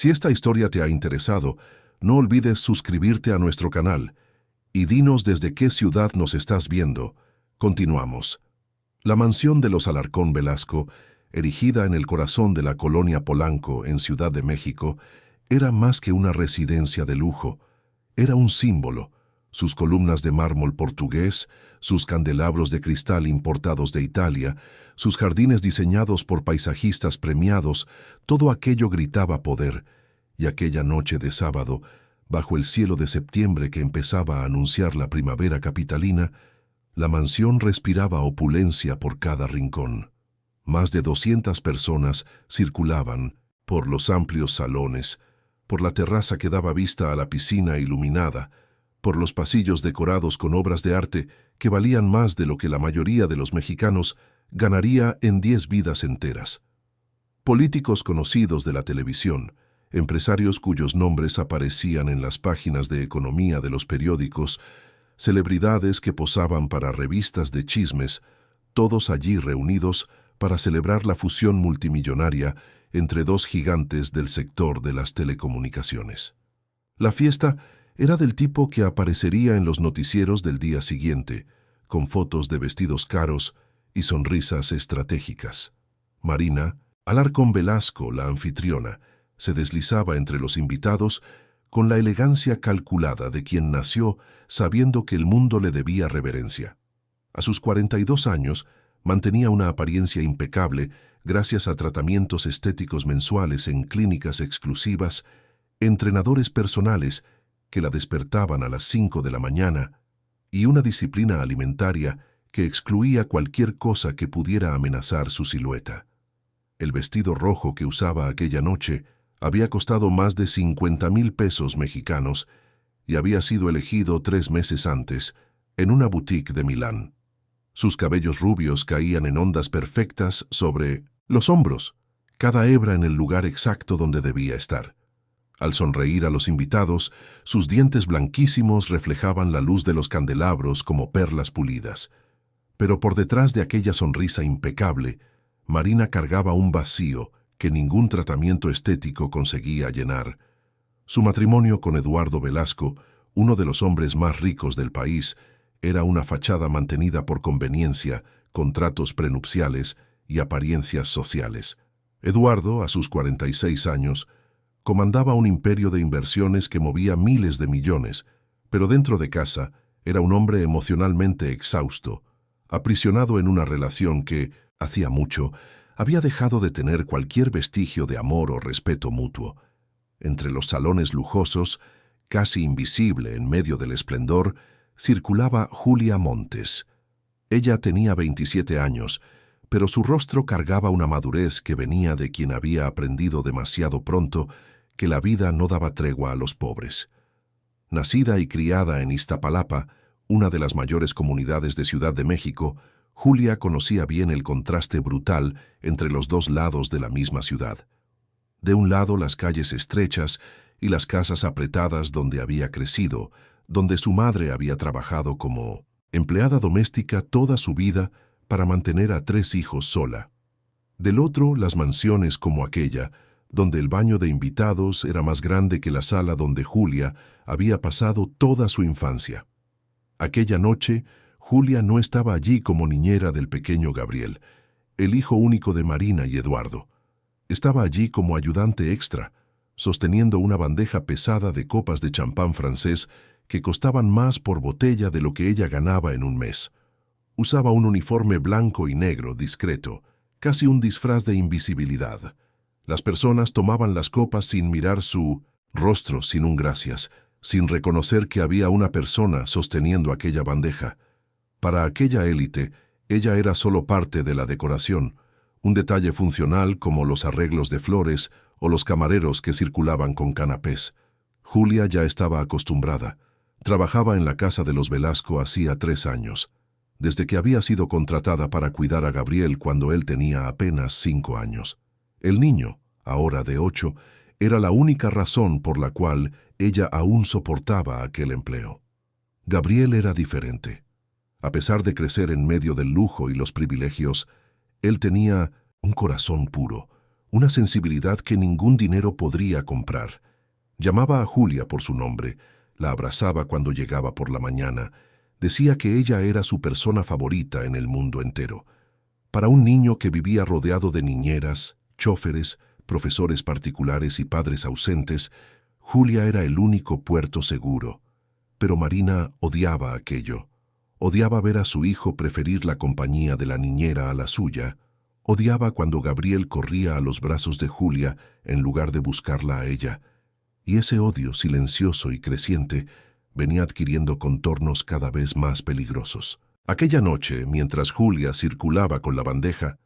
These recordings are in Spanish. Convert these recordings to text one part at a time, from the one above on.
Si esta historia te ha interesado, no olvides suscribirte a nuestro canal y dinos desde qué ciudad nos estás viendo. Continuamos. La mansión de los Alarcón Velasco, erigida en el corazón de la colonia Polanco en Ciudad de México, era más que una residencia de lujo, era un símbolo. Sus columnas de mármol portugués, sus candelabros de cristal importados de Italia, sus jardines diseñados por paisajistas premiados, todo aquello gritaba poder, y aquella noche de sábado, bajo el cielo de septiembre que empezaba a anunciar la primavera capitalina, la mansión respiraba opulencia por cada rincón. Más de 200 personas circulaban por los amplios salones, por la terraza que daba vista a la piscina iluminada, por los pasillos decorados con obras de arte que valían más de lo que la mayoría de los mexicanos ganaría en 10 vidas enteras. Políticos conocidos de la televisión, empresarios cuyos nombres aparecían en las páginas de economía de los periódicos, celebridades que posaban para revistas de chismes, todos allí reunidos para celebrar la fusión multimillonaria entre dos gigantes del sector de las telecomunicaciones. La fiesta era del tipo que aparecería en los noticieros del día siguiente, con fotos de vestidos caros y sonrisas estratégicas. Marina Alarcón Velasco, la anfitriona, se deslizaba entre los invitados con la elegancia calculada de quien nació sabiendo que el mundo le debía reverencia. A sus 42 años, mantenía una apariencia impecable gracias a tratamientos estéticos mensuales en clínicas exclusivas, entrenadores personales que la despertaban a las 5 de la mañana y una disciplina alimentaria que excluía cualquier cosa que pudiera amenazar su silueta. El vestido rojo que usaba aquella noche había costado más de 50,000 pesos mexicanos y había sido elegido 3 meses antes en una boutique de Milán. Sus cabellos rubios caían en ondas perfectas sobre los hombros, cada hebra en el lugar exacto donde debía estar. Al sonreír a los invitados, sus dientes blanquísimos reflejaban la luz de los candelabros como perlas pulidas. Pero por detrás de aquella sonrisa impecable, Marina cargaba un vacío que ningún tratamiento estético conseguía llenar. Su matrimonio con Eduardo Velasco, uno de los hombres más ricos del país, era una fachada mantenida por conveniencia, contratos prenupciales y apariencias sociales. Eduardo, a sus 46 años, comandaba un imperio de inversiones que movía miles de millones, pero dentro de casa era un hombre emocionalmente exhausto, aprisionado en una relación que, hacía mucho, había dejado de tener cualquier vestigio de amor o respeto mutuo. Entre los salones lujosos, casi invisible en medio del esplendor, circulaba Julia Montes. Ella tenía 27 años, pero su rostro cargaba una madurez que venía de quien había aprendido demasiado pronto que la vida no daba tregua a los pobres. Nacida y criada en Iztapalapa, una de las mayores comunidades de Ciudad de México, Julia conocía bien el contraste brutal entre los dos lados de la misma ciudad. De un lado las calles estrechas y las casas apretadas donde había crecido, donde su madre había trabajado como empleada doméstica toda su vida para mantener a 3 hijos sola. Del otro, las mansiones como aquella, donde el baño de invitados era más grande que la sala donde Julia había pasado toda su infancia. Aquella noche, Julia no estaba allí como niñera del pequeño Gabriel, el hijo único de Marina y Eduardo. Estaba allí como ayudante extra, sosteniendo una bandeja pesada de copas de champán francés que costaban más por botella de lo que ella ganaba en un mes. Usaba un uniforme blanco y negro discreto, casi un disfraz de invisibilidad. Las personas tomaban las copas sin mirar su rostro, sin un gracias, sin reconocer que había una persona sosteniendo aquella bandeja. Para aquella élite, ella era solo parte de la decoración, un detalle funcional como los arreglos de flores o los camareros que circulaban con canapés. Julia ya estaba acostumbrada. Trabajaba en la casa de los Velasco hacía 3 años, desde que había sido contratada para cuidar a Gabriel cuando él tenía apenas 5 años. El niño, ahora de 8, era la única razón por la cual ella aún soportaba aquel empleo. Gabriel era diferente. A pesar de crecer en medio del lujo y los privilegios, él tenía un corazón puro, una sensibilidad que ningún dinero podría comprar. Llamaba a Julia por su nombre, la abrazaba cuando llegaba por la mañana, decía que ella era su persona favorita en el mundo entero. Para un niño que vivía rodeado de niñeras, chóferes, profesores particulares y padres ausentes, Julia era el único puerto seguro. Pero Marina odiaba aquello. Odiaba ver a su hijo preferir la compañía de la niñera a la suya. Odiaba cuando Gabriel corría a los brazos de Julia en lugar de buscarla a ella. Y ese odio silencioso y creciente venía adquiriendo contornos cada vez más peligrosos. Aquella noche, mientras Julia circulaba con la bandeja,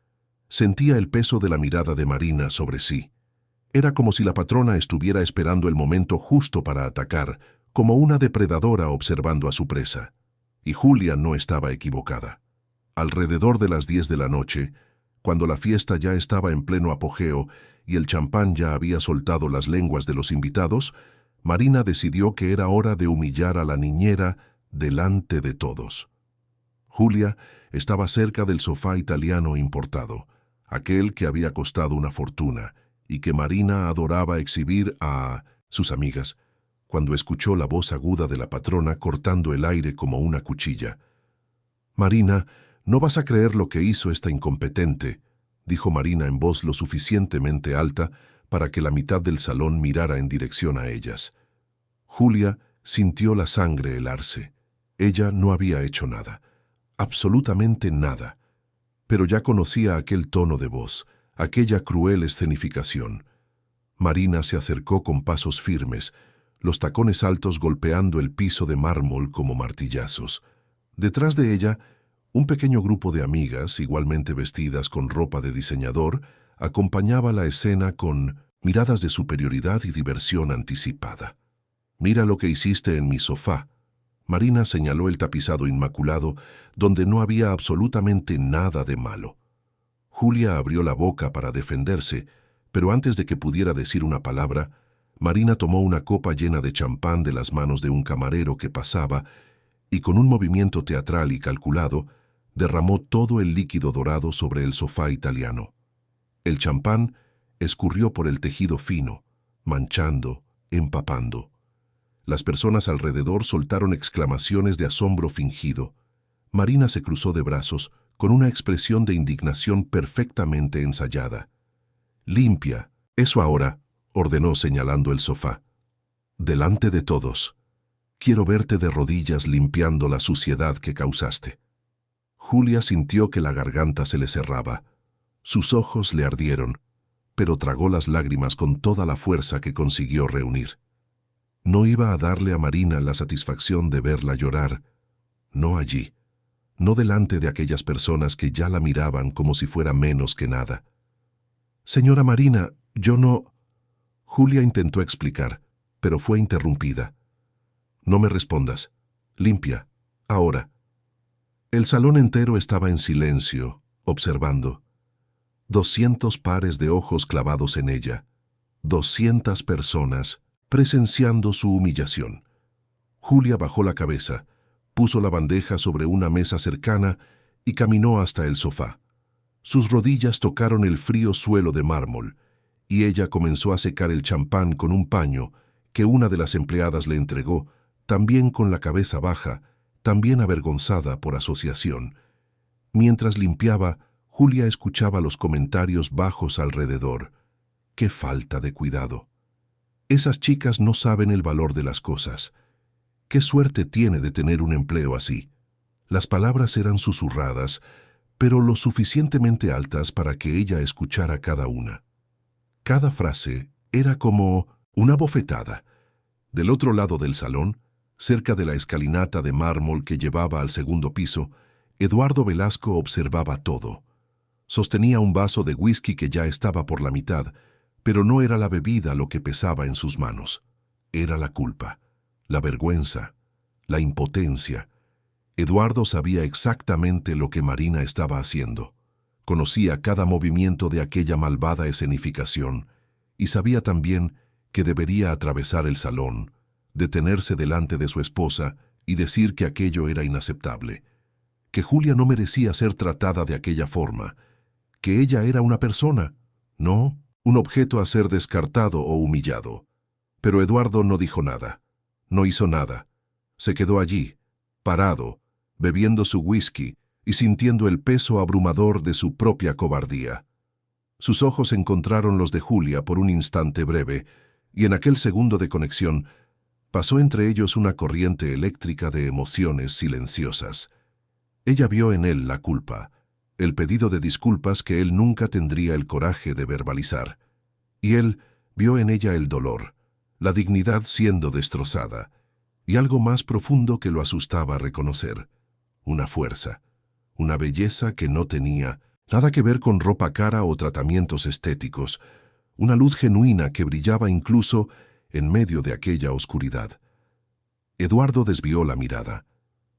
sentía el peso de la mirada de Marina sobre sí. Era como si la patrona estuviera esperando el momento justo para atacar, como una depredadora observando a su presa. Y Julia no estaba equivocada. Alrededor de las 10 de la noche, cuando la fiesta ya estaba en pleno apogeo y el champán ya había soltado las lenguas de los invitados, Marina decidió que era hora de humillar a la niñera delante de todos. Julia estaba cerca del sofá italiano importado, aquel que había costado una fortuna y que Marina adoraba exhibir a sus amigas, cuando escuchó la voz aguda de la patrona cortando el aire como una cuchilla. «Marina, no vas a creer lo que hizo esta incompetente», dijo Marina en voz lo suficientemente alta para que la mitad del salón mirara en dirección a ellas. Julia sintió la sangre helarse. Ella no había hecho nada, absolutamente nada, pero ya conocía aquel tono de voz, aquella cruel escenificación. Marina se acercó con pasos firmes, los tacones altos golpeando el piso de mármol como martillazos. Detrás de ella, un pequeño grupo de amigas, igualmente vestidas con ropa de diseñador, acompañaba la escena con miradas de superioridad y diversión anticipada. «Mira lo que hiciste en mi sofá». Marina señaló el tapizado inmaculado, donde no había absolutamente nada de malo. Julia abrió la boca para defenderse, pero antes de que pudiera decir una palabra, Marina tomó una copa llena de champán de las manos de un camarero que pasaba y con un movimiento teatral y calculado, derramó todo el líquido dorado sobre el sofá italiano. El champán escurrió por el tejido fino, manchando, empapando. Las personas alrededor soltaron exclamaciones de asombro fingido. Marina se cruzó de brazos con una expresión de indignación perfectamente ensayada. «Limpia, eso ahora», ordenó señalando el sofá. «Delante de todos. Quiero verte de rodillas limpiando la suciedad que causaste». Julia sintió que la garganta se le cerraba. Sus ojos le ardieron, pero tragó las lágrimas con toda la fuerza que consiguió reunir. No iba a darle a Marina la satisfacción de verla llorar, no allí, no delante de aquellas personas que ya la miraban como si fuera menos que nada. «Señora Marina, yo no...» Julia intentó explicar, pero fue interrumpida. «No me respondas. Limpia. Ahora». El salón entero estaba en silencio, observando. 200 pares de ojos clavados en ella. 200 personas presenciando su humillación. Julia bajó la cabeza, puso la bandeja sobre una mesa cercana y caminó hasta el sofá. Sus rodillas tocaron el frío suelo de mármol, y ella comenzó a secar el champán con un paño que una de las empleadas le entregó, también con la cabeza baja, también avergonzada por asociación. Mientras limpiaba, Julia escuchaba los comentarios bajos alrededor. ¡Qué falta de cuidado! Esas chicas no saben el valor de las cosas. ¡Qué suerte tiene de tener un empleo así! Las palabras eran susurradas, pero lo suficientemente altas para que ella escuchara cada una. Cada frase era como una bofetada. Del otro lado del salón, cerca de la escalinata de mármol que llevaba al segundo piso, Eduardo Velasco observaba todo. Sostenía un vaso de whisky que ya estaba por la mitad, pero no era la bebida lo que pesaba en sus manos. Era la culpa, la vergüenza, la impotencia. Eduardo sabía exactamente lo que Marina estaba haciendo. Conocía cada movimiento de aquella malvada escenificación y sabía también que debería atravesar el salón, detenerse delante de su esposa y decir que aquello era inaceptable, que Julia no merecía ser tratada de aquella forma, que ella era una persona, no un objeto a ser descartado o humillado. Pero Eduardo no dijo nada, no hizo nada. Se quedó allí, parado, bebiendo su whisky y sintiendo el peso abrumador de su propia cobardía. Sus ojos encontraron los de Julia por un instante breve, y en aquel segundo de conexión pasó entre ellos una corriente eléctrica de emociones silenciosas. Ella vio en él la culpa, el pedido de disculpas que él nunca tendría el coraje de verbalizar. Y él vio en ella el dolor, la dignidad siendo destrozada, y algo más profundo que lo asustaba reconocer, una fuerza, una belleza que no tenía nada que ver con ropa cara o tratamientos estéticos, una luz genuina que brillaba incluso en medio de aquella oscuridad. Eduardo desvió la mirada.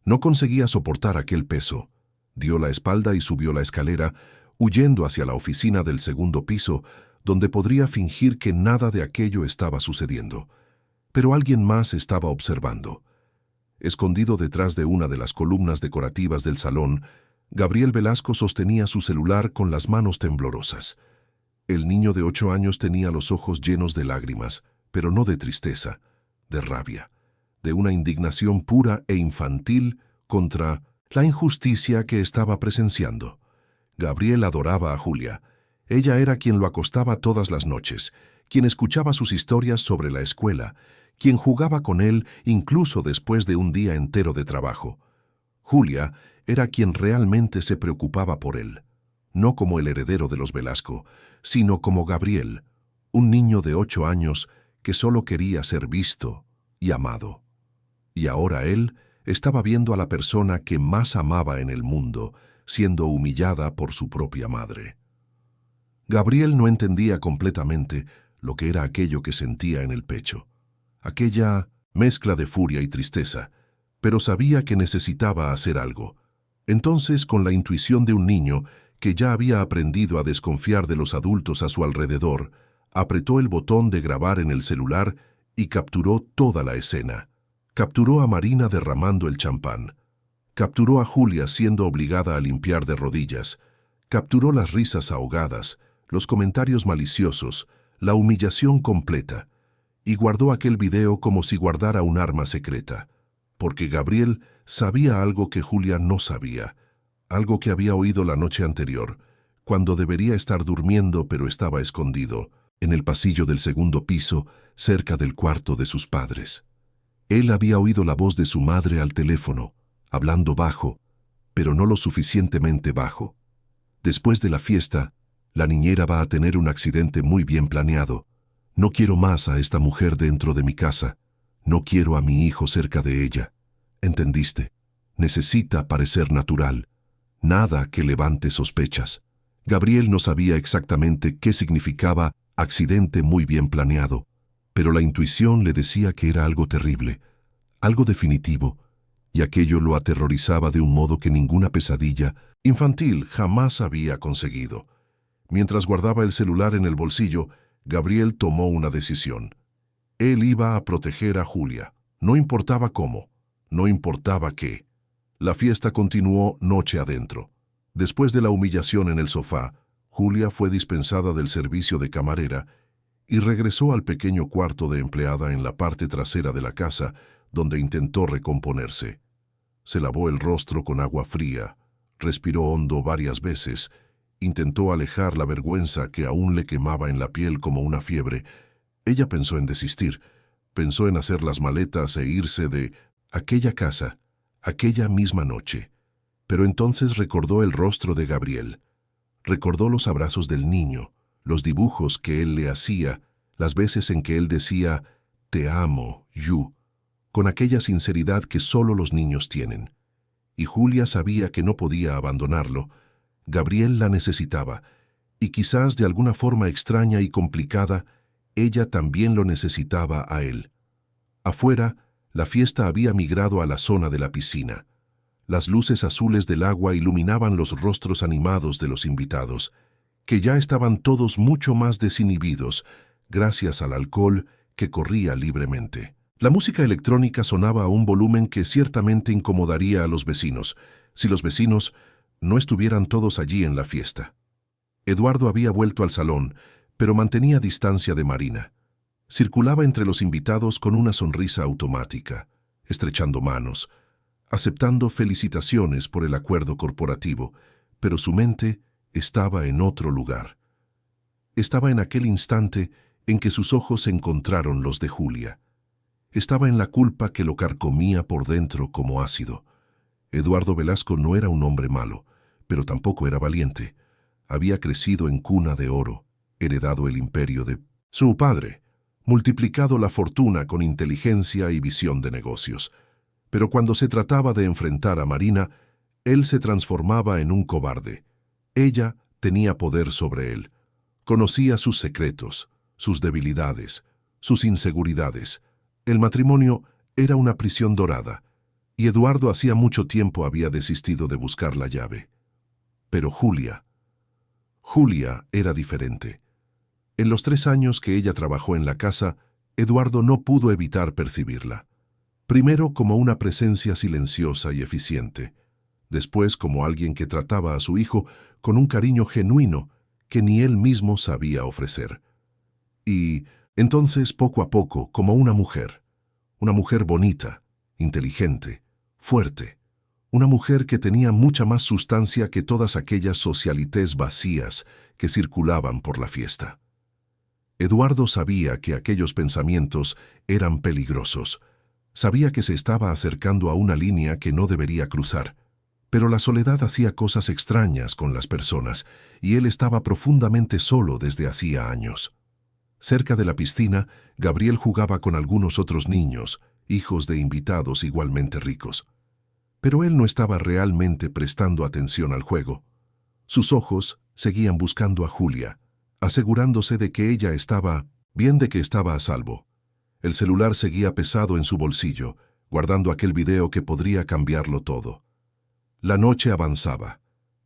No conseguía soportar aquel peso. Dio la espalda y subió la escalera, huyendo hacia la oficina del segundo piso, donde podría fingir que nada de aquello estaba sucediendo. Pero alguien más estaba observando. Escondido detrás de una de las columnas decorativas del salón, Gabriel Velasco sostenía su celular con las manos temblorosas. El niño de 8 años tenía los ojos llenos de lágrimas, pero no de tristeza, de rabia, de una indignación pura e infantil contra la injusticia que estaba presenciando. Gabriel adoraba a Julia. Ella era quien lo acostaba todas las noches, quien escuchaba sus historias sobre la escuela, quien jugaba con él incluso después de un día entero de trabajo. Julia era quien realmente se preocupaba por él, no como el heredero de los Velasco, sino como Gabriel, un niño de 8 años que solo quería ser visto y amado. Y ahora él estaba viendo a la persona que más amaba en el mundo, siendo humillada por su propia madre. Gabriel no entendía completamente lo que era aquello que sentía en el pecho, aquella mezcla de furia y tristeza, pero sabía que necesitaba hacer algo. Entonces, con la intuición de un niño que ya había aprendido a desconfiar de los adultos a su alrededor, apretó el botón de grabar en el celular y capturó toda la escena. Capturó a Marina derramando el champán. Capturó a Julia siendo obligada a limpiar de rodillas. Capturó las risas ahogadas, los comentarios maliciosos, la humillación completa. Y guardó aquel video como si guardara un arma secreta. Porque Gabriel sabía algo que Julia no sabía, algo que había oído la noche anterior, cuando debería estar durmiendo pero estaba escondido, en el pasillo del segundo piso, cerca del cuarto de sus padres. Él había oído la voz de su madre al teléfono, hablando bajo, pero no lo suficientemente bajo. Después de la fiesta, la niñera va a tener un accidente muy bien planeado. No quiero más a esta mujer dentro de mi casa. No quiero a mi hijo cerca de ella. ¿Entendiste? Necesita parecer natural. Nada que levante sospechas. Gabriel no sabía exactamente qué significaba accidente muy bien planeado, pero la intuición le decía que era algo terrible, algo definitivo, y aquello lo aterrorizaba de un modo que ninguna pesadilla infantil jamás había conseguido. Mientras guardaba el celular en el bolsillo, Gabriel tomó una decisión. Él iba a proteger a Julia. No importaba cómo, no importaba qué. La fiesta continuó noche adentro. Después de la humillación en el sofá, Julia fue dispensada del servicio de camarera y regresó al pequeño cuarto de empleada en la parte trasera de la casa, donde intentó recomponerse. Se lavó el rostro con agua fría, respiró hondo varias veces, intentó alejar la vergüenza que aún le quemaba en la piel como una fiebre. Ella pensó en desistir, pensó en hacer las maletas e irse de aquella casa, aquella misma noche. Pero entonces recordó el rostro de Gabriel, recordó los abrazos del niño, los dibujos que él le hacía, las veces en que él decía, «Te amo, Yu», con aquella sinceridad que solo los niños tienen. Y Julia sabía que no podía abandonarlo. Gabriel la necesitaba, y quizás de alguna forma extraña y complicada, ella también lo necesitaba a él. Afuera, la fiesta había migrado a la zona de la piscina. Las luces azules del agua iluminaban los rostros animados de los invitados, que ya estaban todos mucho más desinhibidos, gracias al alcohol que corría libremente. La música electrónica sonaba a un volumen que ciertamente incomodaría a los vecinos, si los vecinos no estuvieran todos allí en la fiesta. Eduardo había vuelto al salón, pero mantenía distancia de Marina. Circulaba entre los invitados con una sonrisa automática, estrechando manos, aceptando felicitaciones por el acuerdo corporativo, pero su mente estaba en otro lugar. Estaba en aquel instante en que sus ojos encontraron los de Julia. Estaba en la culpa que lo carcomía por dentro como ácido. Eduardo Velasco no era un hombre malo, pero tampoco era valiente. Había crecido en cuna de oro, heredado el imperio de su padre, multiplicado la fortuna con inteligencia y visión de negocios. Pero cuando se trataba de enfrentar a Marina, él se transformaba en un cobarde. Ella tenía poder sobre él. Conocía sus secretos, sus debilidades, sus inseguridades. El matrimonio era una prisión dorada, y Eduardo hacía mucho tiempo había desistido de buscar la llave. Pero Julia era diferente. En los 3 años que ella trabajó en la casa, Eduardo no pudo evitar percibirla. Primero como una presencia silenciosa y eficiente, después como alguien que trataba a su hijo con un cariño genuino que ni él mismo sabía ofrecer. Y entonces, poco a poco, como una mujer bonita, inteligente, fuerte, una mujer que tenía mucha más sustancia que todas aquellas socialites vacías que circulaban por la fiesta. Eduardo sabía que aquellos pensamientos eran peligrosos. Sabía que se estaba acercando a una línea que no debería cruzar. Pero la soledad hacía cosas extrañas con las personas, y él estaba profundamente solo desde hacía años. Cerca de la piscina, Gabriel jugaba con algunos otros niños, hijos de invitados igualmente ricos. Pero él no estaba realmente prestando atención al juego. Sus ojos seguían buscando a Julia, asegurándose de que ella estaba bien, de que estaba a salvo. El celular seguía pesado en su bolsillo, guardando aquel video que podría cambiarlo todo. La noche avanzaba.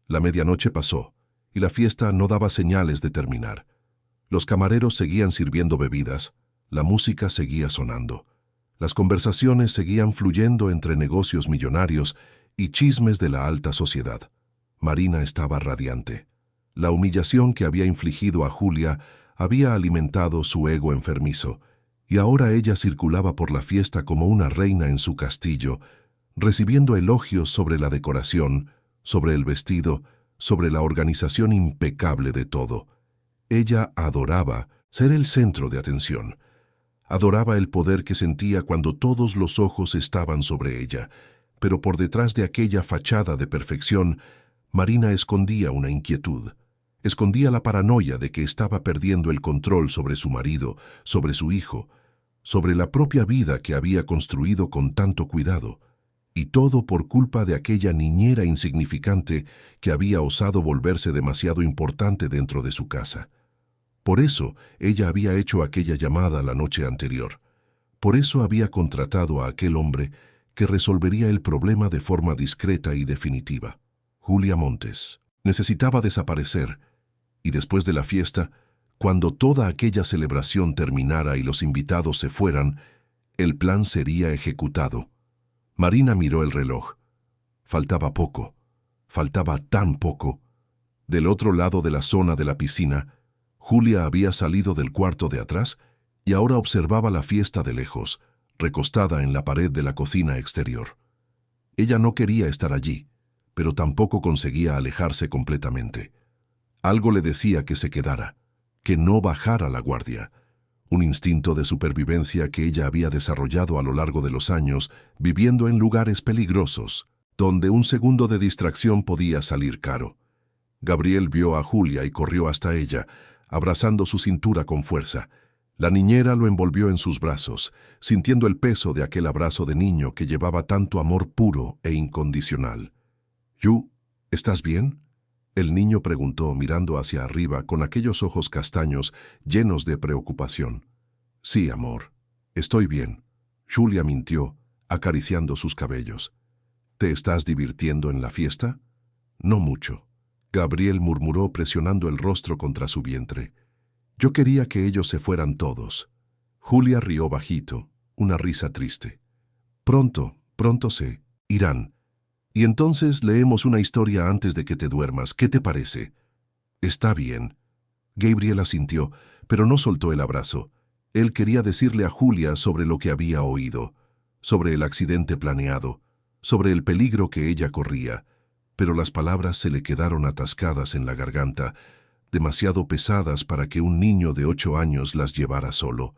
La medianoche pasó, y la fiesta no daba señales de terminar. Los camareros seguían sirviendo bebidas, la música seguía sonando. Las conversaciones seguían fluyendo entre negocios millonarios y chismes de la alta sociedad. Marina estaba radiante. La humillación que había infligido a Julia había alimentado su ego enfermizo, y ahora ella circulaba por la fiesta como una reina en su castillo, recibiendo elogios sobre la decoración, sobre el vestido, sobre la organización impecable de todo. Ella adoraba ser el centro de atención. Adoraba el poder que sentía cuando todos los ojos estaban sobre ella, pero por detrás de aquella fachada de perfección, Marina escondía una inquietud. Escondía la paranoia de que estaba perdiendo el control sobre su marido, sobre su hijo, sobre la propia vida que había construido con tanto cuidado, y todo por culpa de aquella niñera insignificante que había osado volverse demasiado importante dentro de su casa. Por eso ella había hecho aquella llamada la noche anterior. Por eso había contratado a aquel hombre que resolvería el problema de forma discreta y definitiva. Julia Montes necesitaba desaparecer, y después de la fiesta, cuando toda aquella celebración terminara y los invitados se fueran, el plan sería ejecutado. Marina miró el reloj. Faltaba poco. Faltaba tan poco. Del otro lado de la zona de la piscina, Julia había salido del cuarto de atrás y ahora observaba la fiesta de lejos, recostada en la pared de la cocina exterior. Ella no quería estar allí, pero tampoco conseguía alejarse completamente. Algo le decía que se quedara, que no bajara la guardia. Un instinto de supervivencia que ella había desarrollado a lo largo de los años, viviendo en lugares peligrosos, donde un segundo de distracción podía salir caro. Gabriel vio a Julia y corrió hasta ella, abrazando su cintura con fuerza. La niñera lo envolvió en sus brazos, sintiendo el peso de aquel abrazo de niño que llevaba tanto amor puro e incondicional. «Yu, ¿estás bien?», el niño preguntó mirando hacia arriba con aquellos ojos castaños llenos de preocupación. «Sí, amor, estoy bien», Julia mintió, acariciando sus cabellos. «¿Te estás divirtiendo en la fiesta?». «No mucho», Gabriel murmuró presionando el rostro contra su vientre. «Yo quería que ellos se fueran todos». Julia rió bajito, una risa triste. Pronto se irán. Y entonces leemos una historia antes de que te duermas. ¿Qué te parece?» «Está bien». Gabriel asintió, pero no soltó el abrazo. Él quería decirle a Julia sobre lo que había oído, sobre el accidente planeado, sobre el peligro que ella corría, pero las palabras se le quedaron atascadas en la garganta, demasiado pesadas para que un niño de 8 años las llevara solo.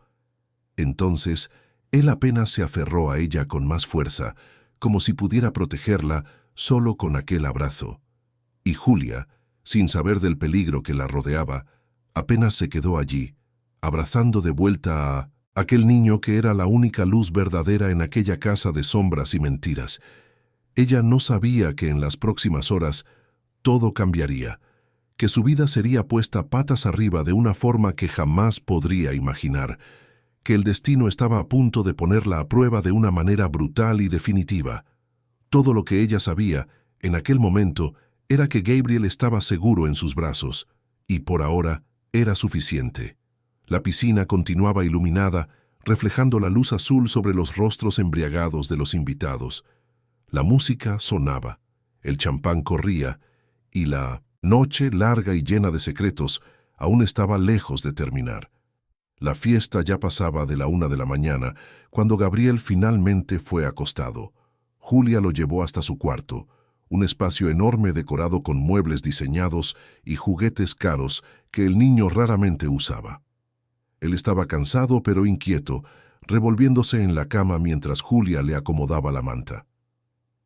Entonces, él apenas se aferró a ella con más fuerza, como si pudiera protegerla solo con aquel abrazo. Y Julia, sin saber del peligro que la rodeaba, apenas se quedó allí, abrazando de vuelta a aquel niño que era la única luz verdadera en aquella casa de sombras y mentiras. Ella no sabía que en las próximas horas todo cambiaría, que su vida sería puesta patas arriba de una forma que jamás podría imaginar, que el destino estaba a punto de ponerla a prueba de una manera brutal y definitiva. Todo lo que ella sabía, en aquel momento, era que Gabriel estaba seguro en sus brazos, y por ahora era suficiente. La piscina continuaba iluminada, reflejando la luz azul sobre los rostros embriagados de los invitados. La música sonaba, el champán corría, y la noche larga y llena de secretos aún estaba lejos de terminar. La fiesta ya pasaba de la 1 de la mañana, cuando Gabriel finalmente fue acostado. Julia lo llevó hasta su cuarto, un espacio enorme decorado con muebles diseñados y juguetes caros que el niño raramente usaba. Él estaba cansado pero inquieto, revolviéndose en la cama mientras Julia le acomodaba la manta.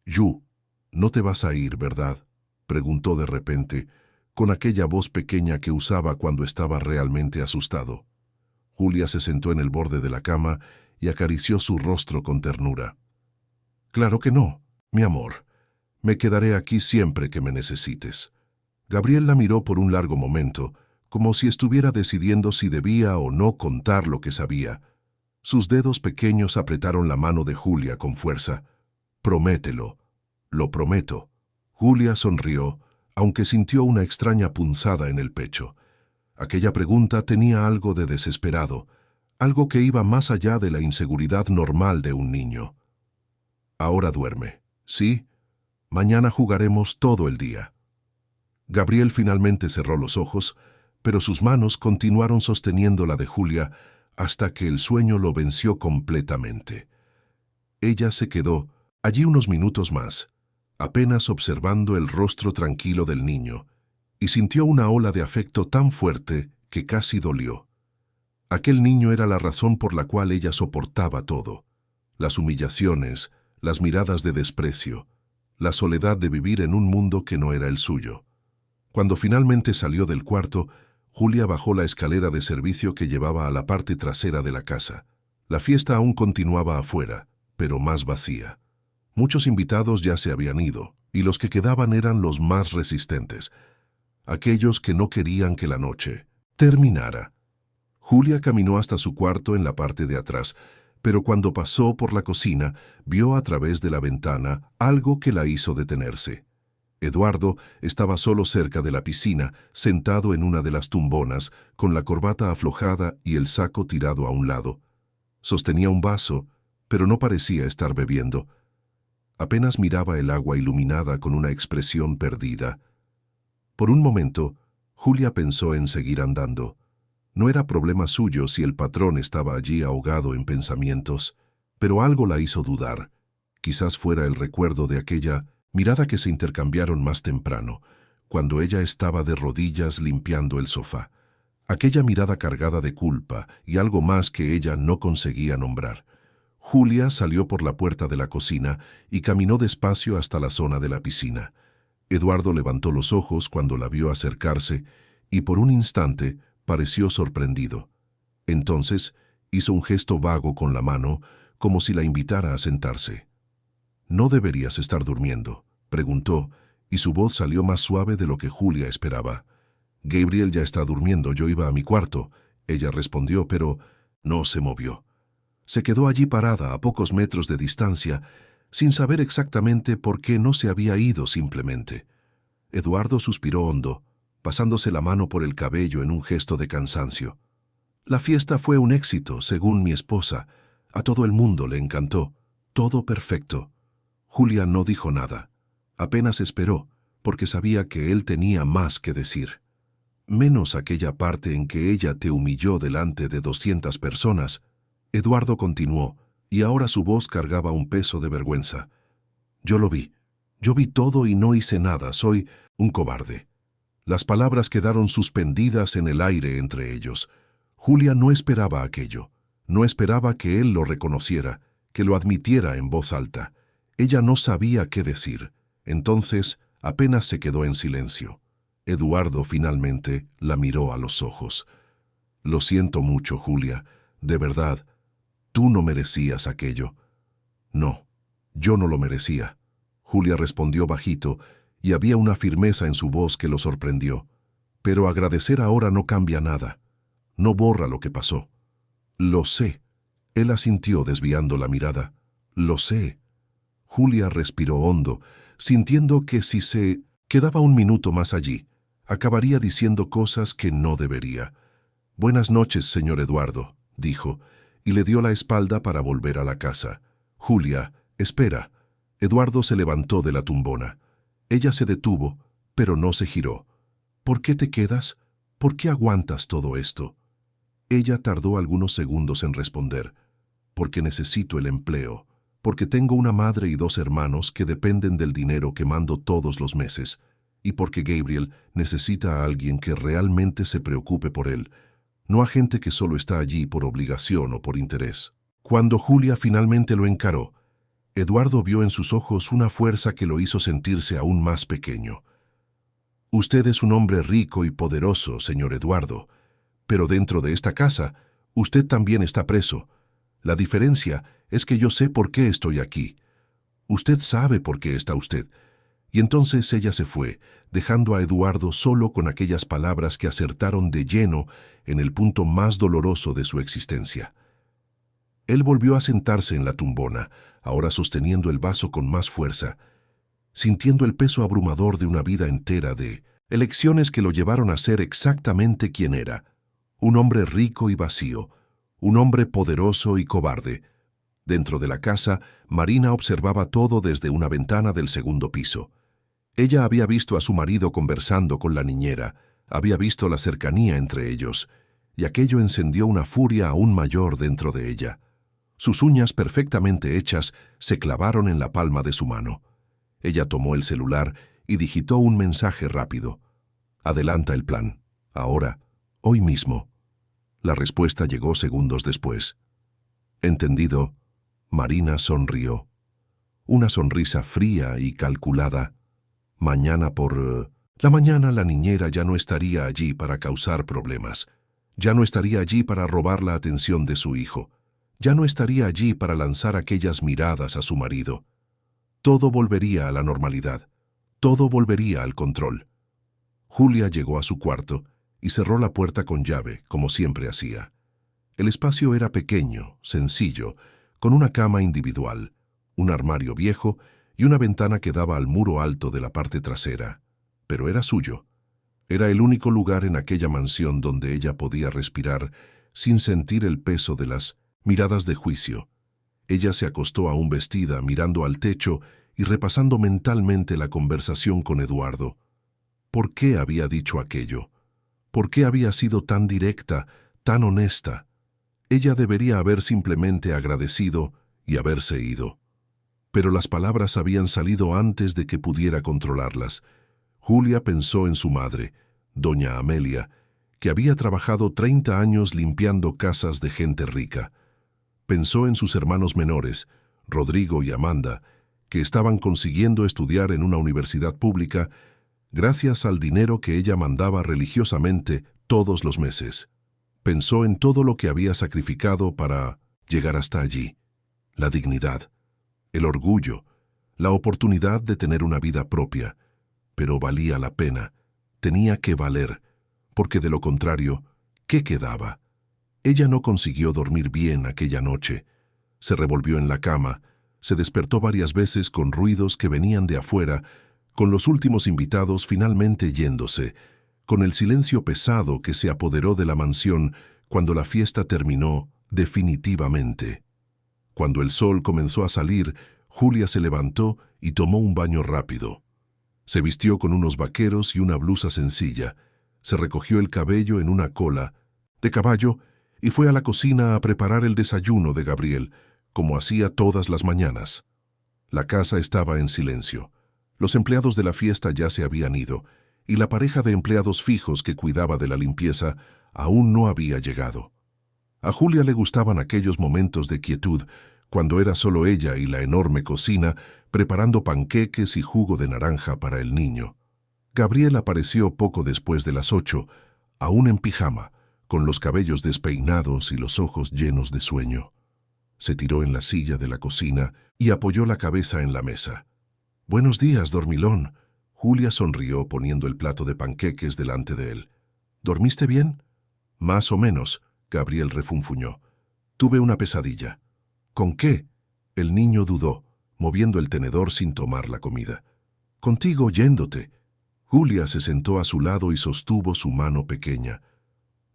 «Yu, no te vas a ir, ¿verdad?», preguntó de repente, con aquella voz pequeña que usaba cuando estaba realmente asustado. Julia se sentó en el borde de la cama y acarició su rostro con ternura. «Claro que no, mi amor. Me quedaré aquí siempre que me necesites». Gabriel la miró por un largo momento, como si estuviera decidiendo si debía o no contar lo que sabía. Sus dedos pequeños apretaron la mano de Julia con fuerza. «Promételo». «Lo prometo». Julia sonrió, aunque sintió una extraña punzada en el pecho. Aquella pregunta tenía algo de desesperado, algo que iba más allá de la inseguridad normal de un niño. «Ahora duerme, ¿sí? Mañana jugaremos todo el día». Gabriel finalmente cerró los ojos, pero sus manos continuaron sosteniendo la de Julia hasta que el sueño lo venció completamente. Ella se quedó allí unos minutos más, apenas observando el rostro tranquilo del niño, y sintió una ola de afecto tan fuerte que casi dolió. Aquel niño era la razón por la cual ella soportaba todo: las humillaciones, las miradas de desprecio, la soledad de vivir en un mundo que no era el suyo. Cuando finalmente salió del cuarto, Julia bajó la escalera de servicio que llevaba a la parte trasera de la casa. La fiesta aún continuaba afuera, pero más vacía. Muchos invitados ya se habían ido, y los que quedaban eran los más resistentes, aquellos que no querían que la noche terminara. Julia caminó hasta su cuarto en la parte de atrás, pero cuando pasó por la cocina, vio a través de la ventana algo que la hizo detenerse. Eduardo estaba solo cerca de la piscina, sentado en una de las tumbonas, con la corbata aflojada y el saco tirado a un lado. Sostenía un vaso, pero no parecía estar bebiendo. Apenas miraba el agua iluminada con una expresión perdida. Por un momento, Julia pensó en seguir andando. No era problema suyo si el patrón estaba allí ahogado en pensamientos, pero algo la hizo dudar. Quizás fuera el recuerdo de aquella mirada que se intercambiaron más temprano, cuando ella estaba de rodillas limpiando el sofá. Aquella mirada cargada de culpa y algo más que ella no conseguía nombrar. Julia salió por la puerta de la cocina y caminó despacio hasta la zona de la piscina. Eduardo levantó los ojos cuando la vio acercarse y por un instante pareció sorprendido. Entonces hizo un gesto vago con la mano, como si la invitara a sentarse. «¿No deberías estar durmiendo?», preguntó, y su voz salió más suave de lo que Julia esperaba. «Gabriel ya está durmiendo, yo iba a mi cuarto», ella respondió, pero no se movió. Se quedó allí parada a pocos metros de distancia, sin saber exactamente por qué no se había ido simplemente. Eduardo suspiró hondo, pasándose la mano por el cabello en un gesto de cansancio. «La fiesta fue un éxito, según mi esposa. A todo el mundo le encantó. Todo perfecto». Julia no dijo nada. Apenas esperó, porque sabía que él tenía más que decir. menos aquella parte en que ella te humilló delante de 200 personas. Eduardo continuó, y ahora su voz cargaba un peso de vergüenza. Yo lo vi. Yo vi todo y no hice nada. Soy un cobarde. Las palabras quedaron suspendidas en el aire entre ellos. Julia no esperaba aquello. No esperaba que él lo reconociera, que lo admitiera en voz alta. Ella no sabía qué decir. Entonces apenas se quedó en silencio. Eduardo finalmente la miró a los ojos. Lo siento mucho, Julia. De verdad, tú no merecías aquello. No, yo no lo merecía. Julia respondió bajito, y había una firmeza en su voz que lo sorprendió. Pero agradecer ahora no cambia nada. No borra lo que pasó. Lo sé. Él asintió desviando la mirada. Lo sé. Julia respiró hondo, sintiendo que si se quedaba un minuto más allí, acabaría diciendo cosas que no debería. «Buenas noches, señor Eduardo», dijo, y le dio la espalda para volver a la casa. «Julia, espera». Eduardo se levantó de la tumbona. Ella se detuvo, pero no se giró. «¿Por qué te quedas? ¿Por qué aguantas todo esto?» Ella tardó algunos segundos en responder. «Porque necesito el empleo. Porque tengo una madre y 2 hermanos que dependen del dinero que mando todos los meses. Y porque Gabriel necesita a alguien que realmente se preocupe por él, no a gente que solo está allí por obligación o por interés». Cuando Julia finalmente lo encaró, Eduardo vio en sus ojos una fuerza que lo hizo sentirse aún más pequeño. «Usted es un hombre rico y poderoso, señor Eduardo, pero dentro de esta casa, usted también está preso. La diferencia es que yo sé por qué estoy aquí. Usted sabe por qué está usted». Y entonces ella se fue, dejando a Eduardo solo con aquellas palabras que acertaron de lleno en el punto más doloroso de su existencia. Él volvió a sentarse en la tumbona, ahora sosteniendo el vaso con más fuerza, sintiendo el peso abrumador de una vida entera de elecciones que lo llevaron a ser exactamente quien era, un hombre rico y vacío, un hombre poderoso y cobarde. Dentro de la casa, Marina observaba todo desde una ventana del segundo piso. Ella había visto a su marido conversando con la niñera, había visto la cercanía entre ellos, y aquello encendió una furia aún mayor dentro de ella. Sus uñas perfectamente hechas se clavaron en la palma de su mano. Ella tomó el celular y digitó un mensaje rápido. «Adelanta el plan. Ahora. Hoy mismo». La respuesta llegó segundos después. «Entendido». Marina sonrió. Una sonrisa fría y calculada. Mañana por la mañana la niñera ya no estaría allí para causar problemas. Ya no estaría allí para robar la atención de su hijo. Ya no estaría allí para lanzar aquellas miradas a su marido. Todo volvería a la normalidad. Todo volvería al control. Julia llegó a su cuarto y cerró la puerta con llave, como siempre hacía. El espacio era pequeño, sencillo, con una cama individual, un armario viejo y una ventana que daba al muro alto de la parte trasera. Pero era suyo. Era el único lugar en aquella mansión donde ella podía respirar sin sentir el peso de las miradas de juicio. Ella se acostó aún vestida, mirando al techo y repasando mentalmente la conversación con Eduardo. ¿Por qué había dicho aquello? ¿Por qué había sido tan directa, tan honesta? Ella debería haber simplemente agradecido y haberse ido. Pero las palabras habían salido antes de que pudiera controlarlas. Julia pensó en su madre, doña Amelia, que había trabajado 30 años limpiando casas de gente rica. Pensó en sus hermanos menores, Rodrigo y Amanda, que estaban consiguiendo estudiar en una universidad pública gracias al dinero que ella mandaba religiosamente todos los meses. Pensó en todo lo que había sacrificado para llegar hasta allí. La dignidad, el orgullo, la oportunidad de tener una vida propia. Pero valía la pena, tenía que valer, porque de lo contrario, ¿qué quedaba? Ella no consiguió dormir bien aquella noche. Se revolvió en la cama, se despertó varias veces con ruidos que venían de afuera, con los últimos invitados finalmente yéndose, con el silencio pesado que se apoderó de la mansión cuando la fiesta terminó definitivamente. Cuando el sol comenzó a salir, Julia se levantó y tomó un baño rápido. Se vistió con unos vaqueros y una blusa sencilla. Se recogió el cabello en una cola de caballo y fue a la cocina a preparar el desayuno de Gabriel, como hacía todas las mañanas. La casa estaba en silencio. Los empleados de la fiesta ya se habían ido, y la pareja de empleados fijos que cuidaba de la limpieza aún no había llegado. A Julia le gustaban aquellos momentos de quietud, cuando era solo ella y la enorme cocina preparando panqueques y jugo de naranja para el niño. Gabriel apareció poco después de las 8, aún en pijama, con los cabellos despeinados y los ojos llenos de sueño. Se tiró en la silla de la cocina y apoyó la cabeza en la mesa. «Buenos días, dormilón». Julia sonrió poniendo el plato de panqueques delante de él. «¿Dormiste bien?» «Más o menos», Gabriel refunfuñó. «Tuve una pesadilla». «¿Con qué?» El niño dudó, moviendo el tenedor sin tomar la comida. «Contigo yéndote». Julia se sentó a su lado y sostuvo su mano pequeña.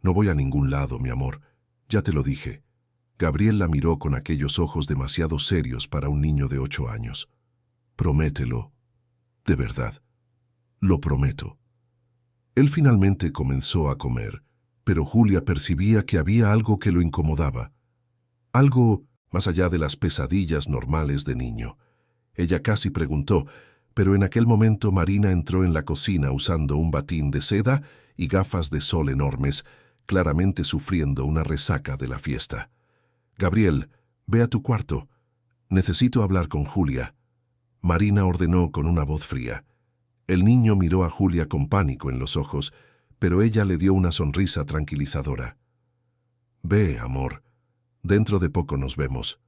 «No voy a ningún lado, mi amor. Ya te lo dije». Gabriel la miró con aquellos ojos demasiado serios para un niño de 8 años. «Promételo. De verdad. Lo prometo». Él finalmente comenzó a comer, pero Julia percibía que había algo que lo incomodaba. Algo más allá de las pesadillas normales de niño. Ella casi preguntó, pero en aquel momento Marina entró en la cocina usando un batín de seda y gafas de sol enormes, claramente sufriendo una resaca de la fiesta. «Gabriel, ve a tu cuarto. Necesito hablar con Julia». Marina ordenó con una voz fría. El niño miró a Julia con pánico en los ojos, pero ella le dio una sonrisa tranquilizadora. «Ve, amor. Dentro de poco nos vemos».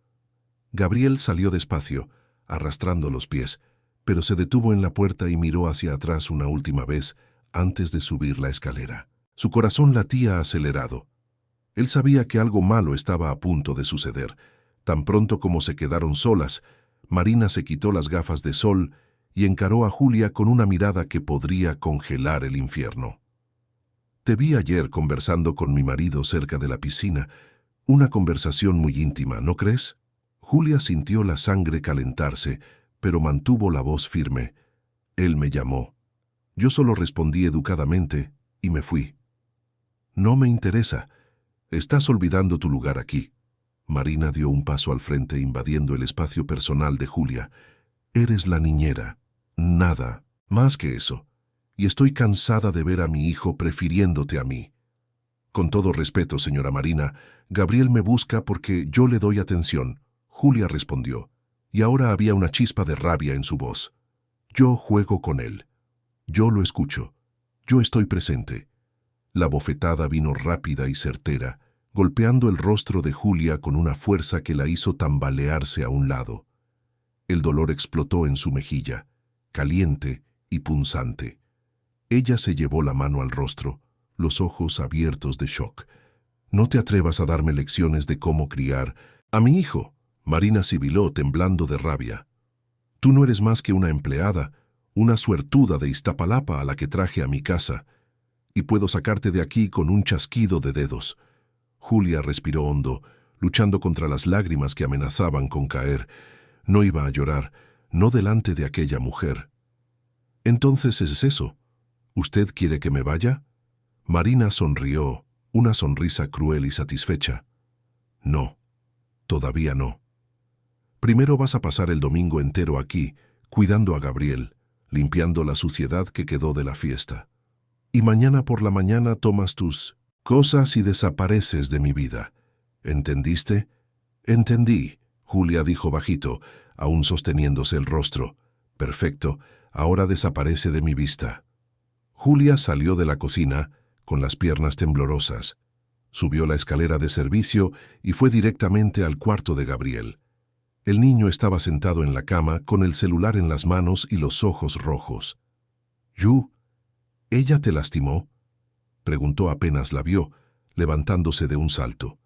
Gabriel salió despacio, arrastrando los pies, pero se detuvo en la puerta y miró hacia atrás una última vez antes de subir la escalera. Su corazón latía acelerado. Él sabía que algo malo estaba a punto de suceder. Tan pronto como se quedaron solas, Marina se quitó las gafas de sol y encaró a Julia con una mirada que podría congelar el infierno. «Te vi ayer conversando con mi marido cerca de la piscina. Una conversación muy íntima, ¿no crees?» Julia sintió la sangre calentarse, pero mantuvo la voz firme. «Él me llamó. Yo solo respondí educadamente y me fui». «No me interesa. Estás olvidando tu lugar aquí». Marina dio un paso al frente invadiendo el espacio personal de Julia. «Eres la niñera. Nada más que eso. Y estoy cansada de ver a mi hijo prefiriéndote a mí». «Con todo respeto, señora Marina, Gabriel me busca porque yo le doy atención», Julia respondió, y ahora había una chispa de rabia en su voz. «Yo juego con él. Yo lo escucho. Yo estoy presente». La bofetada vino rápida y certera, golpeando el rostro de Julia con una fuerza que la hizo tambalearse a un lado. El dolor explotó en su mejilla, caliente y punzante. Ella se llevó la mano al rostro, los ojos abiertos de shock. «No te atrevas a darme lecciones de cómo criar a mi hijo», Marina sibiló temblando de rabia. «Tú no eres más que una empleada, una suertuda de Iztapalapa a la que traje a mi casa, y puedo sacarte de aquí con un chasquido de dedos». Julia respiró hondo, luchando contra las lágrimas que amenazaban con caer. No iba a llorar, no delante de aquella mujer. «Entonces es eso. ¿Usted quiere que me vaya?» Marina sonrió, una sonrisa cruel y satisfecha. «No, todavía no. Primero vas a pasar el domingo entero aquí, cuidando a Gabriel, limpiando la suciedad que quedó de la fiesta. Y mañana por la mañana tomas tus cosas y desapareces de mi vida. ¿Entendiste?» «Entendí», Julia dijo bajito, aún sosteniéndose el rostro. «Perfecto, ahora desaparece de mi vista». Julia salió de la cocina, con las piernas temblorosas. Subió la escalera de servicio y fue directamente al cuarto de Gabriel. El niño estaba sentado en la cama con el celular en las manos y los ojos rojos. «Yu, ¿ella te lastimó?», preguntó apenas la vio, levantándose de un salto.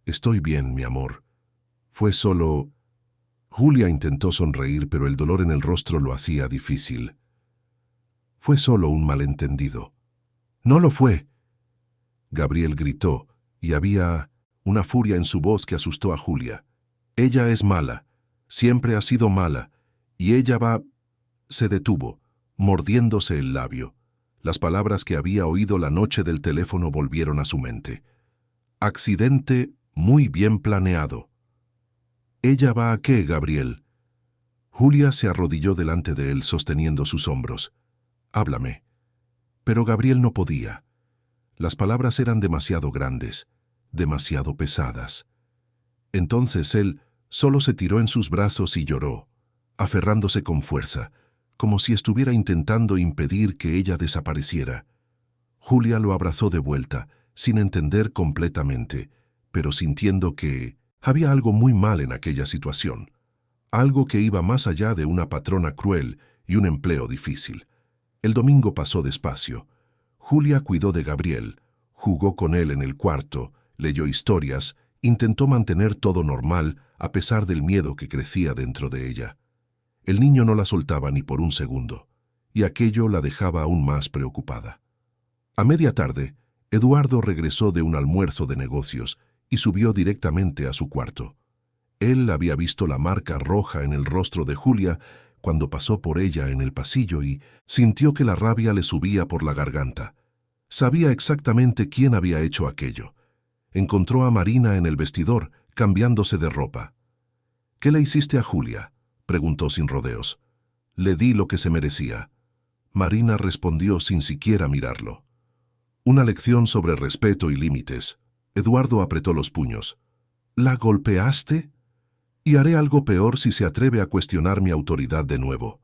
«Estoy bien, mi amor. Fue solo...». Julia intentó sonreír, pero el dolor en el rostro lo hacía difícil. «Fue solo un malentendido». «No lo fue». Gabriel gritó, y había una furia en su voz que asustó a Julia. «Ella es mala, siempre ha sido mala, y ella va...». Se detuvo, mordiéndose el labio. Las palabras que había oído la noche del teléfono volvieron a su mente. Accidente muy bien planeado. ¿Ella va a qué, Gabriel? Julia se arrodilló delante de él sosteniendo sus hombros. Háblame. Pero Gabriel no podía. Las palabras eran demasiado grandes, demasiado pesadas. Entonces él solo se tiró en sus brazos y lloró, aferrándose con fuerza, como si estuviera intentando impedir que ella desapareciera. Julia lo abrazó de vuelta, sin entender completamente, pero sintiendo que había algo muy mal en aquella situación, algo que iba más allá de una patrona cruel y un empleo difícil. El domingo pasó despacio. Julia cuidó de Gabriel, jugó con él en el cuarto, leyó historias, intentó mantener todo normal a pesar del miedo que crecía dentro de ella. El niño no la soltaba ni por un segundo, y aquello la dejaba aún más preocupada. A media tarde, Eduardo regresó de un almuerzo de negocios y subió directamente a su cuarto. Él había visto la marca roja en el rostro de Julia cuando pasó por ella en el pasillo y sintió que la rabia le subía por la garganta. Sabía exactamente quién había hecho aquello. Encontró a Marina en el vestidor, cambiándose de ropa. «¿Qué le hiciste a Julia?», preguntó sin rodeos. «Le di lo que se merecía». Marina respondió sin siquiera mirarlo. «Una lección sobre respeto y límites». Eduardo apretó los puños. «¿La golpeaste? Y haré algo peor si se atreve a cuestionar mi autoridad de nuevo».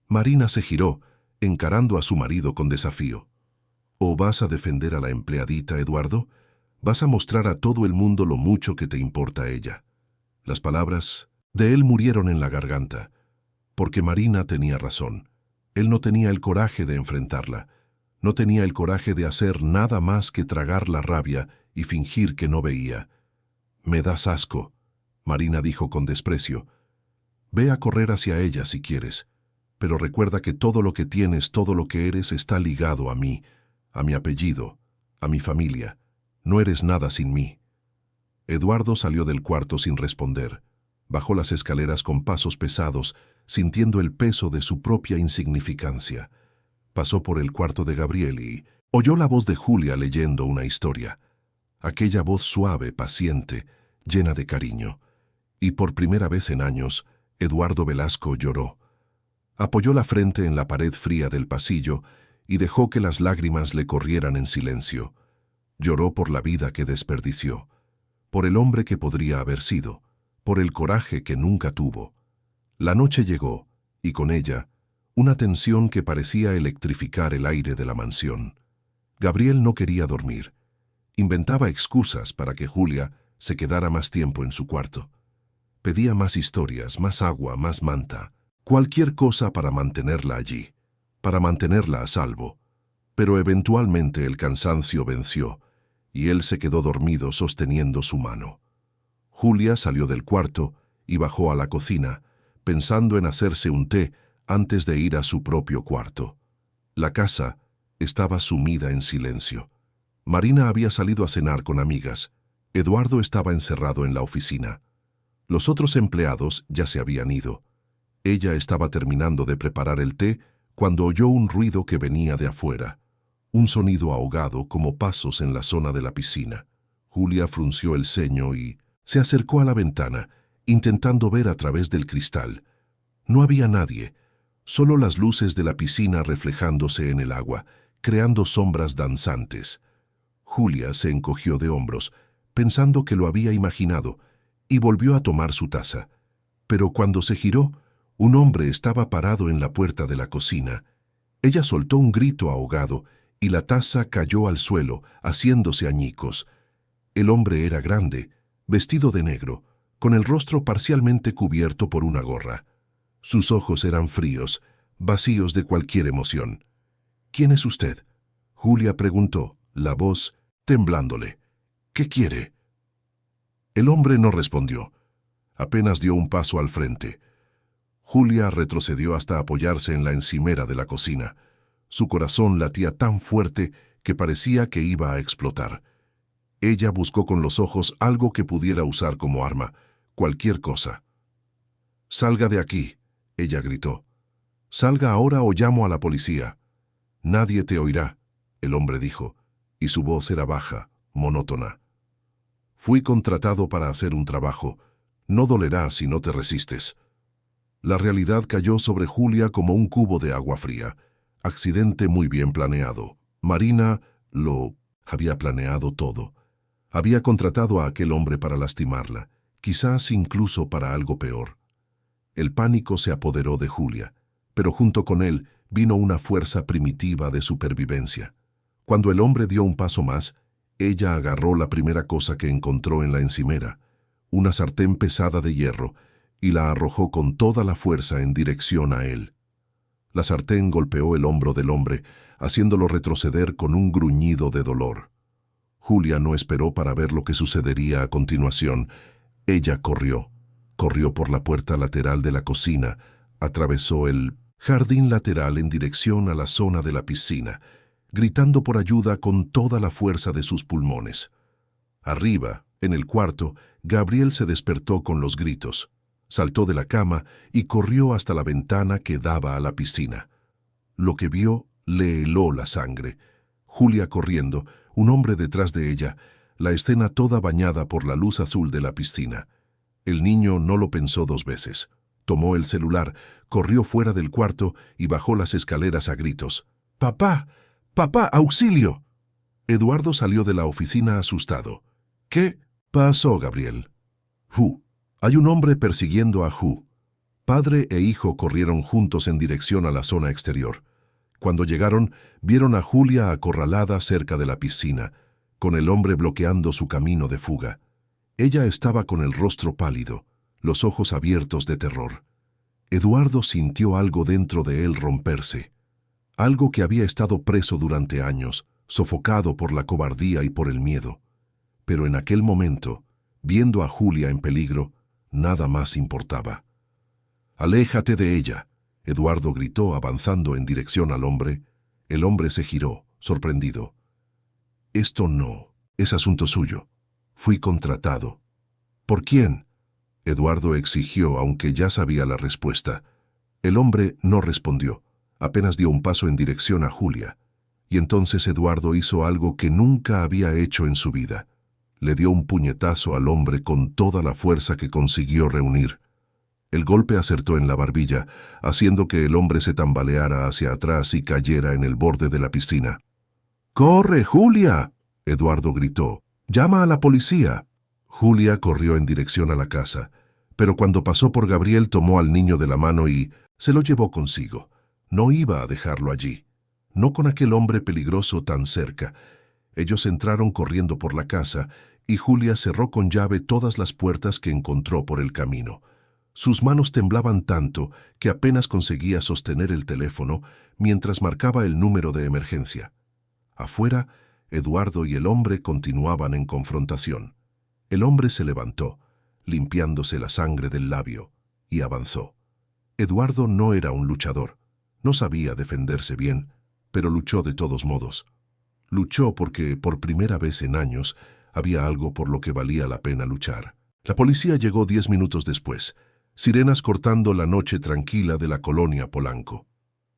Marina se giró, encarando a su marido con desafío. «¿O vas a defender a la empleadita, Eduardo? ¿Vas a mostrar a todo el mundo lo mucho que te importa ella?». Las palabras de él murieron en la garganta, porque Marina tenía razón. Él no tenía el coraje de enfrentarla, no tenía el coraje de hacer nada más que tragar la rabia y fingir que no veía. «Me das asco», Marina dijo con desprecio. «Ve a correr hacia ella si quieres, pero recuerda que todo lo que tienes, todo lo que eres está ligado a mí, a mi apellido, a mi familia. No eres nada sin mí». Eduardo salió del cuarto sin responder. Bajó las escaleras con pasos pesados, sintiendo el peso de su propia insignificancia. Pasó por el cuarto de Gabriel y oyó la voz de Julia leyendo una historia. Aquella voz suave, paciente, llena de cariño. Y por primera vez en años, Eduardo Velasco lloró. Apoyó la frente en la pared fría del pasillo y dejó que las lágrimas le corrieran en silencio. Lloró por la vida que desperdició, por el hombre que podría haber sido, por el coraje que nunca tuvo. La noche llegó, y con ella, una tensión que parecía electrificar el aire de la mansión. Gabriel no quería dormir. Inventaba excusas para que Julia se quedara más tiempo en su cuarto. Pedía más historias, más agua, más manta, cualquier cosa para mantenerla allí, para mantenerla a salvo. Pero eventualmente el cansancio venció, y él se quedó dormido sosteniendo su mano. Julia salió del cuarto y bajó a la cocina, pensando en hacerse un té antes de ir a su propio cuarto. La casa estaba sumida en silencio. Marina había salido a cenar con amigas. Eduardo estaba encerrado en la oficina. Los otros empleados ya se habían ido. Ella estaba terminando de preparar el té cuando oyó un ruido que venía de afuera. Un sonido ahogado como pasos en la zona de la piscina. Julia frunció el ceño y se acercó a la ventana, intentando ver a través del cristal. No había nadie, solo las luces de la piscina reflejándose en el agua, creando sombras danzantes. Julia se encogió de hombros, pensando que lo había imaginado, y volvió a tomar su taza. Pero cuando se giró, un hombre estaba parado en la puerta de la cocina. Ella soltó un grito ahogado, y la taza cayó al suelo, haciéndose añicos. El hombre era grande, vestido de negro, con el rostro parcialmente cubierto por una gorra. Sus ojos eran fríos, vacíos de cualquier emoción. «¿Quién es usted?», Julia preguntó, la voz temblándole. «¿Qué quiere?». El hombre no respondió. Apenas dio un paso al frente. Julia retrocedió hasta apoyarse en la encimera de la cocina. Su corazón latía tan fuerte que parecía que iba a explotar. Ella buscó con los ojos algo que pudiera usar como arma, cualquier cosa. «Salga de aquí», ella gritó. «Salga ahora o llamo a la policía». Nadie te oirá, el hombre dijo, y su voz era baja, monótona. Fui contratado para hacer un trabajo. No dolerá si no te resistes. La realidad cayó sobre Julia como un cubo de agua fría. Accidente muy bien planeado. Marina lo había planeado todo. Había contratado a aquel hombre para lastimarla, quizás incluso para algo peor. El pánico se apoderó de Julia, pero junto con él vino una fuerza primitiva de supervivencia. Cuando el hombre dio un paso más, ella agarró la primera cosa que encontró en la encimera, una sartén pesada de hierro, y la arrojó con toda la fuerza en dirección a él. La sartén golpeó el hombro del hombre, haciéndolo retroceder con un gruñido de dolor. Julia no esperó para ver lo que sucedería a continuación. Ella corrió por la puerta lateral de la cocina, atravesó el jardín lateral en dirección a la zona de la piscina, gritando por ayuda con toda la fuerza de sus pulmones. Arriba, en el cuarto, Gabriel se despertó con los gritos. Saltó de la cama y corrió hasta la ventana que daba a la piscina. Lo que vio le heló la sangre. Julia corriendo, un hombre detrás de ella, la escena toda bañada por la luz azul de la piscina. El niño no lo pensó dos veces. Tomó el celular, corrió fuera del cuarto y bajó las escaleras a gritos. ¡Papá! ¡Papá! ¡Auxilio! Eduardo salió de la oficina asustado. ¿Qué pasó, Gabriel? Hay un hombre persiguiendo a Hu. Padre e hijo corrieron juntos en dirección a la zona exterior. Cuando llegaron, vieron a Julia acorralada cerca de la piscina, con el hombre bloqueando su camino de fuga. Ella estaba con el rostro pálido, los ojos abiertos de terror. Eduardo sintió algo dentro de él romperse, algo que había estado preso durante años, sofocado por la cobardía y por el miedo. Pero en aquel momento, viendo a Julia en peligro, nada más importaba. «Aléjate de ella», Eduardo gritó avanzando en dirección al hombre. El hombre se giró, sorprendido. «Esto no es asunto suyo. Fui contratado». «¿Por quién?», Eduardo exigió, aunque ya sabía la respuesta. El hombre no respondió, apenas dio un paso en dirección a Julia. Y entonces Eduardo hizo algo que nunca había hecho en su vida. Le dio un puñetazo al hombre con toda la fuerza que consiguió reunir. El golpe acertó en la barbilla, haciendo que el hombre se tambaleara hacia atrás y cayera en el borde de la piscina. «¡Corre, Julia!», Eduardo gritó. «¡Llama a la policía!». Julia corrió en dirección a la casa, pero cuando pasó por Gabriel tomó al niño de la mano y se lo llevó consigo. No iba a dejarlo allí, no con aquel hombre peligroso tan cerca. Ellos entraron corriendo por la casa y Julia cerró con llave todas las puertas que encontró por el camino. Sus manos temblaban tanto que apenas conseguía sostener el teléfono mientras marcaba el número de emergencia. Afuera, Eduardo y el hombre continuaban en confrontación. El hombre se levantó, limpiándose la sangre del labio, y avanzó. Eduardo no era un luchador, no sabía defenderse bien, pero luchó de todos modos. Luchó porque, por primera vez en años, había algo por lo que valía la pena luchar. La policía llegó 10 minutos después, sirenas cortando la noche tranquila de la colonia Polanco.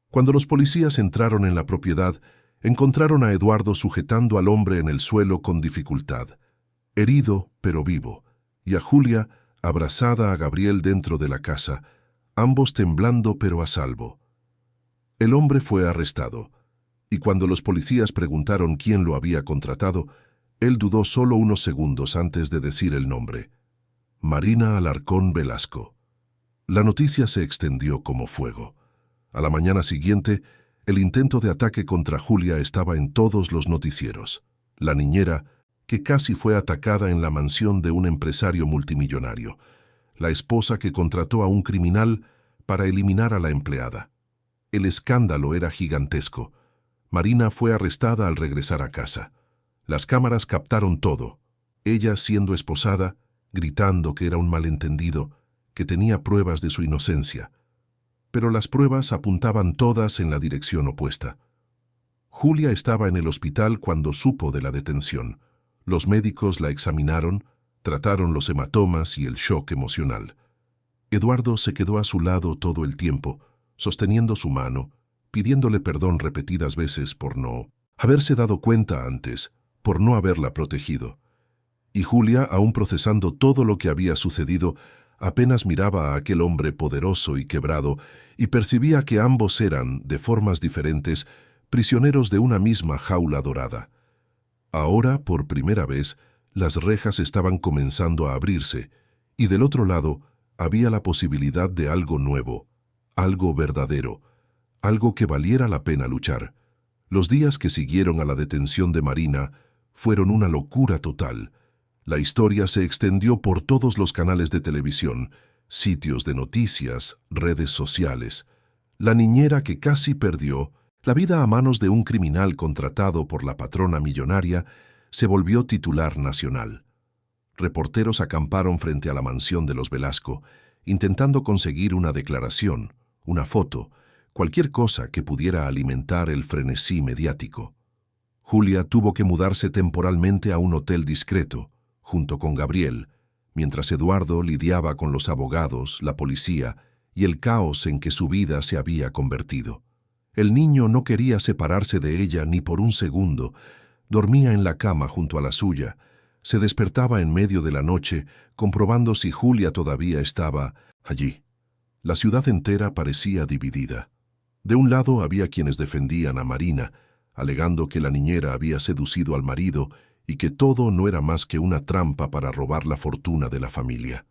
Cuando los policías entraron en la propiedad, encontraron a Eduardo sujetando al hombre en el suelo con dificultad, herido pero vivo, y a Julia abrazada a Gabriel dentro de la casa, ambos temblando pero a salvo. El hombre fue arrestado, y cuando los policías preguntaron quién lo había contratado, él dudó solo unos segundos antes de decir el nombre: Marina Alarcón Velasco. La noticia se extendió como fuego. A la mañana siguiente, el intento de ataque contra Julia estaba en todos los noticieros. La niñera, que casi fue atacada en la mansión de un empresario multimillonario. La esposa que contrató a un criminal para eliminar a la empleada. El escándalo era gigantesco. Marina fue arrestada al regresar a casa. Las cámaras captaron todo. Ella siendo esposada, gritando que era un malentendido, que tenía pruebas de su inocencia. Pero las pruebas apuntaban todas en la dirección opuesta. Julia estaba en el hospital cuando supo de la detención. Los médicos la examinaron, trataron los hematomas y el shock emocional. Eduardo se quedó a su lado todo el tiempo, sosteniendo su mano, pidiéndole perdón repetidas veces por no haberse dado cuenta antes, por no haberla protegido. Y Julia, aún procesando todo lo que había sucedido, apenas miraba a aquel hombre poderoso y quebrado y percibía que ambos eran, de formas diferentes, prisioneros de una misma jaula dorada. Ahora, por primera vez, las rejas estaban comenzando a abrirse, y del otro lado había la posibilidad de algo nuevo, algo verdadero, algo que valiera la pena luchar. Los días que siguieron a la detención de Marina fueron una locura total. La historia se extendió por todos los canales de televisión, sitios de noticias, redes sociales. La niñera que casi perdió la vida a manos de un criminal contratado por la patrona millonaria se volvió titular nacional. Reporteros acamparon frente a la mansión de los Velasco, intentando conseguir una declaración, una foto, cualquier cosa que pudiera alimentar el frenesí mediático. Julia tuvo que mudarse temporalmente a un hotel discreto, junto con Gabriel, mientras Eduardo lidiaba con los abogados, la policía y el caos en que su vida se había convertido. El niño no quería separarse de ella ni por un segundo. Dormía en la cama junto a la suya. Se despertaba en medio de la noche, comprobando si Julia todavía estaba allí. La ciudad entera parecía dividida. De un lado había quienes defendían a Marina, alegando que la niñera había seducido al marido y que todo no era más que una trampa para robar la fortuna de la familia.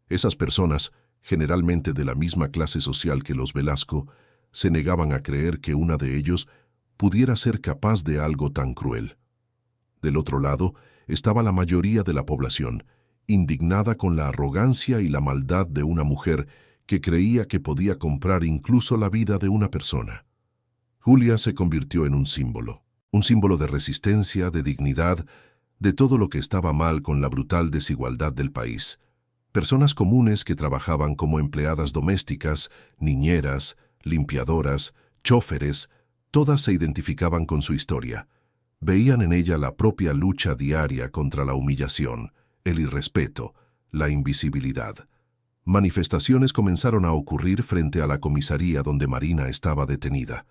Esas personas, generalmente de la misma clase social que los Velasco, se negaban a creer que una de ellos pudiera ser capaz de algo tan cruel. Del otro lado estaba la mayoría de la población, indignada con la arrogancia y la maldad de una mujer que creía que podía comprar incluso la vida de una persona. Julia se convirtió en un símbolo de resistencia, de dignidad, de todo lo que estaba mal con la brutal desigualdad del país. Personas comunes que trabajaban como empleadas domésticas, niñeras, limpiadoras, chóferes, todas se identificaban con su historia. Veían en ella la propia lucha diaria contra la humillación, el irrespeto, la invisibilidad. Manifestaciones comenzaron a ocurrir frente a la comisaría donde Marina estaba detenida.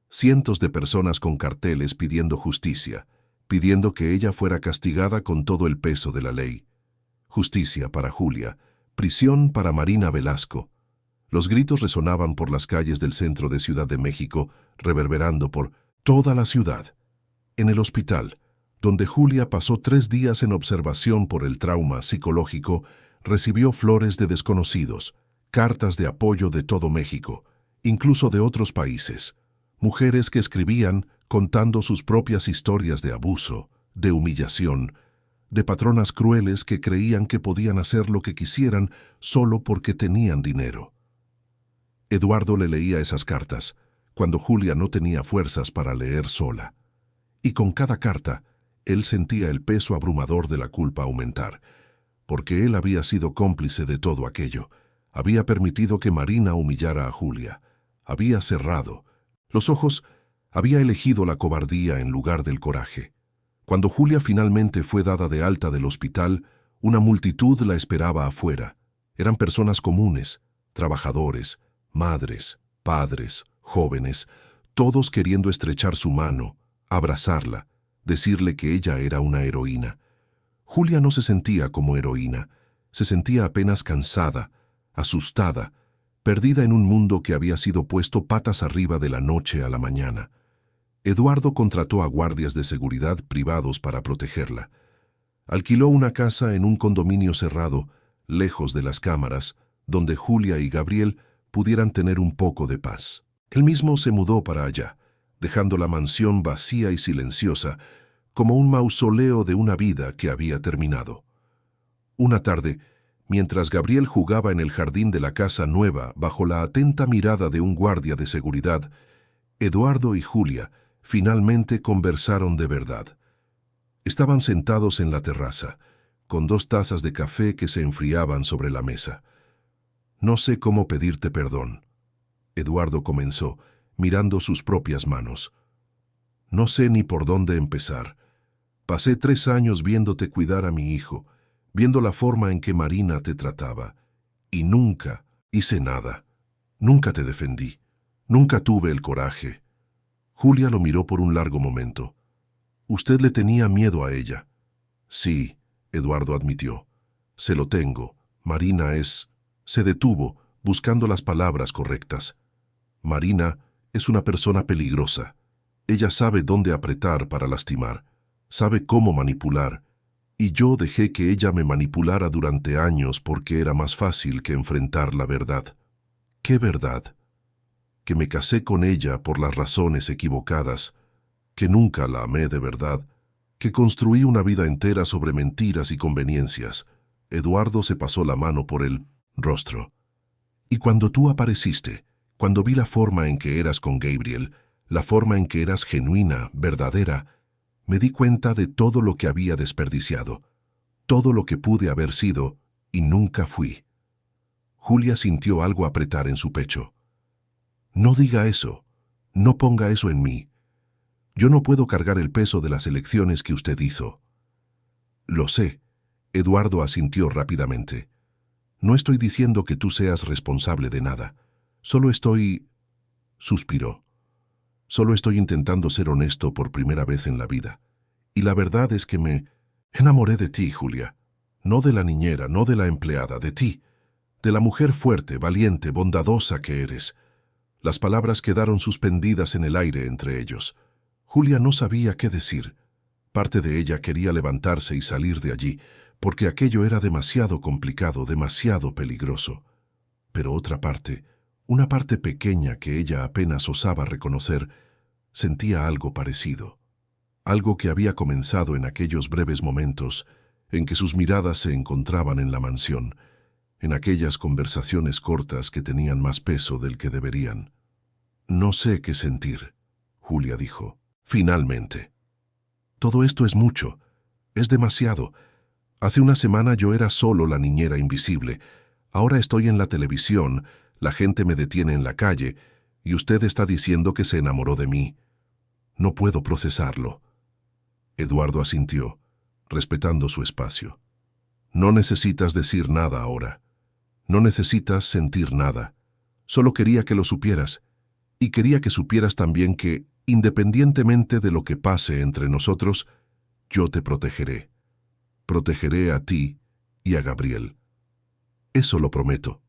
Cientos de personas con carteles pidiendo justicia, pidiendo que ella fuera castigada con todo el peso de la ley. Justicia para Julia, prisión para Marina Velasco. Los gritos resonaban por las calles del centro de Ciudad de México, reverberando por toda la ciudad. En el hospital, donde Julia pasó 3 días en observación por el trauma psicológico, recibió flores de desconocidos, cartas de apoyo de todo México, incluso de otros países. Mujeres que escribían contando sus propias historias de abuso, de humillación, de patronas crueles que creían que podían hacer lo que quisieran solo porque tenían dinero. Eduardo le leía esas cartas, cuando Julia no tenía fuerzas para leer sola. Y con cada carta, él sentía el peso abrumador de la culpa aumentar, porque él había sido cómplice de todo aquello, había permitido que Marina humillara a Julia, había cerrado los ojos, había elegido la cobardía en lugar del coraje. Cuando Julia finalmente fue dada de alta del hospital, una multitud la esperaba afuera. Eran personas comunes, trabajadores, madres, padres, jóvenes, todos queriendo estrechar su mano, abrazarla, decirle que ella era una heroína. Julia no se sentía como heroína, se sentía apenas cansada, asustada, perdida en un mundo que había sido puesto patas arriba de la noche a la mañana. Eduardo contrató a guardias de seguridad privados para protegerla. Alquiló una casa en un condominio cerrado, lejos de las cámaras, donde Julia y Gabriel pudieran tener un poco de paz. Él mismo se mudó para allá, dejando la mansión vacía y silenciosa, como un mausoleo de una vida que había terminado. Una tarde, mientras Gabriel jugaba en el jardín de la casa nueva bajo la atenta mirada de un guardia de seguridad, Eduardo y Julia finalmente conversaron de verdad. Estaban sentados en la terraza, con 2 tazas de café que se enfriaban sobre la mesa. «No sé cómo pedirte perdón», Eduardo comenzó, mirando sus propias manos. «No sé ni por dónde empezar. Pasé 3 años viéndote cuidar a mi hijo, viendo la forma en que Marina te trataba, y nunca hice nada. Nunca te defendí. Nunca tuve el coraje. Julia lo miró por un largo momento. Usted le tenía miedo a ella. Sí, Eduardo admitió. Se lo tengo. Marina es... Se detuvo, buscando las palabras correctas. Marina es una persona peligrosa. Ella sabe dónde apretar para lastimar, sabe cómo manipular, y yo dejé que ella me manipulara durante años porque era más fácil que enfrentar la verdad. ¿Qué verdad? Que me casé con ella por las razones equivocadas, que nunca la amé de verdad, que construí una vida entera sobre mentiras y conveniencias. Eduardo se pasó la mano por el rostro. Y cuando tú apareciste, cuando vi la forma en que eras con Gabriel, la forma en que eras genuina, verdadera, me di cuenta de todo lo que había desperdiciado, todo lo que pude haber sido y nunca fui. Julia sintió algo apretar en su pecho. No diga eso, no ponga eso en mí. Yo no puedo cargar el peso de las elecciones que usted hizo. Lo sé, Eduardo asintió rápidamente. No estoy diciendo que tú seas responsable de nada. Solo estoy... Suspiró. Solo estoy intentando ser honesto por primera vez en la vida. Y la verdad es que me enamoré de ti, Julia. No de la niñera, no de la empleada, de ti. De la mujer fuerte, valiente, bondadosa que eres. Las palabras quedaron suspendidas en el aire entre ellos. Julia no sabía qué decir. Parte de ella quería levantarse y salir de allí, porque aquello era demasiado complicado, demasiado peligroso. Pero otra parte, una parte pequeña que ella apenas osaba reconocer, sentía algo parecido. Algo que había comenzado en aquellos breves momentos en que sus miradas se encontraban en la mansión, en aquellas conversaciones cortas que tenían más peso del que deberían. No sé qué sentir, Julia dijo, finalmente. Todo esto es mucho, es demasiado. Hace una semana yo era solo la niñera invisible. Ahora estoy en la televisión, la gente me detiene en la calle, y usted está diciendo que se enamoró de mí. No puedo procesarlo. Eduardo asintió, respetando su espacio. No necesitas decir nada ahora. No necesitas sentir nada. Solo quería que lo supieras. Y quería que supieras también que, independientemente de lo que pase entre nosotros, yo te protegeré. Protegeré a ti y a Gabriel. Eso lo prometo.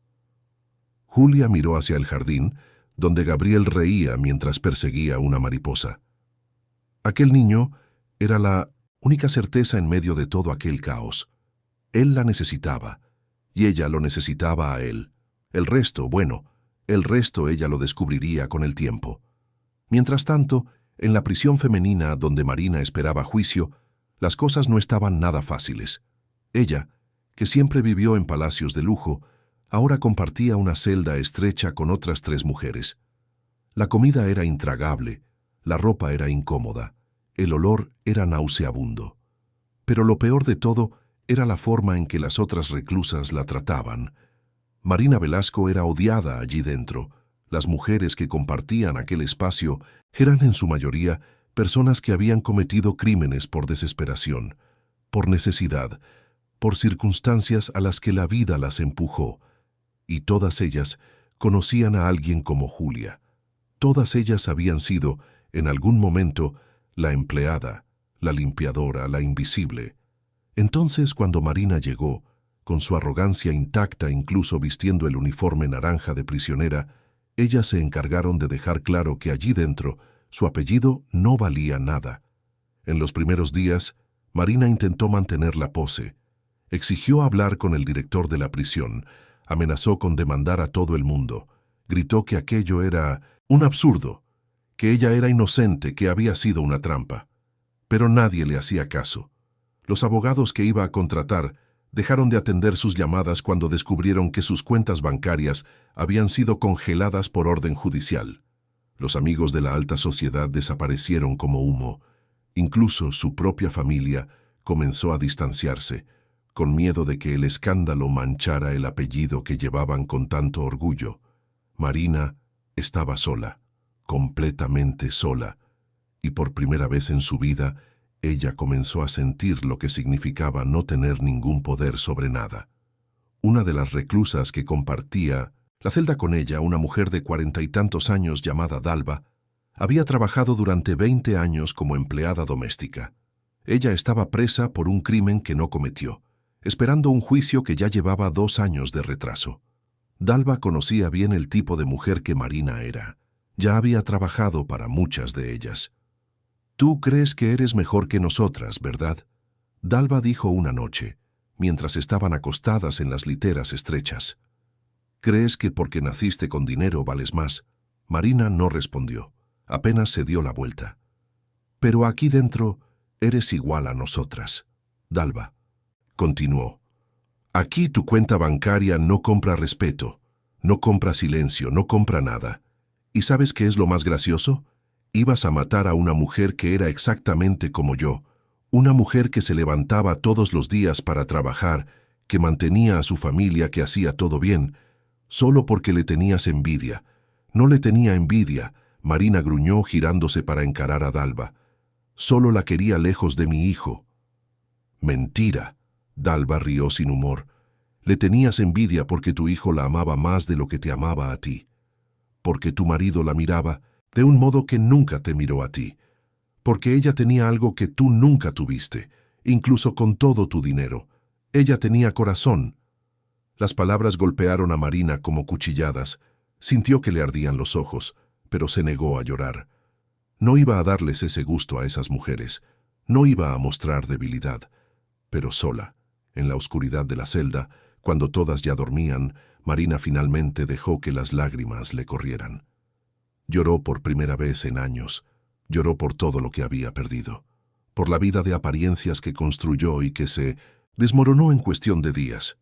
Julia miró hacia el jardín, donde Gabriel reía mientras perseguía una mariposa. Aquel niño era la única certeza en medio de todo aquel caos. Él la necesitaba, y ella lo necesitaba a él. El resto, bueno, el resto ella lo descubriría con el tiempo. Mientras tanto, en la prisión femenina donde Marina esperaba juicio, las cosas no estaban nada fáciles. Ella, que siempre vivió en palacios de lujo, ahora compartía una celda estrecha con otras 3 mujeres. La comida era intragable, la ropa era incómoda, el olor era nauseabundo. Pero lo peor de todo era la forma en que las otras reclusas la trataban. Marina Velasco era odiada allí dentro. Las mujeres que compartían aquel espacio eran en su mayoría personas que habían cometido crímenes por desesperación, por necesidad, por circunstancias a las que la vida las empujó, y todas ellas conocían a alguien como Julia. Todas ellas habían sido, en algún momento, la empleada, la limpiadora, la invisible. Entonces, cuando Marina llegó, con su arrogancia intacta incluso vistiendo el uniforme naranja de prisionera, ellas se encargaron de dejar claro que allí dentro su apellido no valía nada. En los primeros días, Marina intentó mantener la pose. Exigió hablar con el director de la prisión, amenazó con demandar a todo el mundo, gritó que aquello era un absurdo, que ella era inocente, que había sido una trampa. Pero nadie le hacía caso. Los abogados que iba a contratar dejaron de atender sus llamadas cuando descubrieron que sus cuentas bancarias habían sido congeladas por orden judicial. Los amigos de la alta sociedad desaparecieron como humo. Incluso su propia familia comenzó a distanciarse, con miedo de que el escándalo manchara el apellido que llevaban con tanto orgullo. Marina estaba sola, completamente sola, y por primera vez en su vida, ella comenzó a sentir lo que significaba no tener ningún poder sobre nada. Una de las reclusas que compartía La celda con ella, una mujer de 40 y tantos años llamada Dalva, había trabajado durante 20 años como empleada doméstica. Ella estaba presa por un crimen que no cometió, esperando un juicio que ya llevaba 2 años de retraso. Dalva conocía bien el tipo de mujer que Marina era. Ya había trabajado para muchas de ellas. «Tú crees que eres mejor que nosotras, ¿verdad?», Dalva dijo una noche, mientras estaban acostadas en las literas estrechas. «¿Crees que porque naciste con dinero vales más?». Marina no respondió, apenas se dio la vuelta. «Pero aquí dentro eres igual a nosotras», Dalva continuó. «Aquí tu cuenta bancaria no compra respeto, no compra silencio, no compra nada. ¿Y sabes qué es lo más gracioso? Ibas a matar a una mujer que era exactamente como yo, una mujer que se levantaba todos los días para trabajar, que mantenía a su familia, que hacía todo bien, solo porque le tenías envidia». «No le tenía envidia», Marina gruñó girándose para encarar a Dalva. «Solo la quería lejos de mi hijo». «Mentira», Dalva rió sin humor. «Le tenías envidia porque tu hijo la amaba más de lo que te amaba a ti. Porque tu marido la miraba de un modo que nunca te miró a ti. Porque ella tenía algo que tú nunca tuviste, incluso con todo tu dinero. Ella tenía corazón». Las palabras golpearon a Marina como cuchilladas. Sintió que le ardían los ojos, pero se negó a llorar. No iba a darles ese gusto a esas mujeres. No iba a mostrar debilidad. Pero sola, en la oscuridad de la celda, cuando todas ya dormían, Marina finalmente dejó que las lágrimas le corrieran. Lloró por primera vez en años. Lloró por todo lo que había perdido. Por la vida de apariencias que construyó y que se desmoronó en cuestión de días.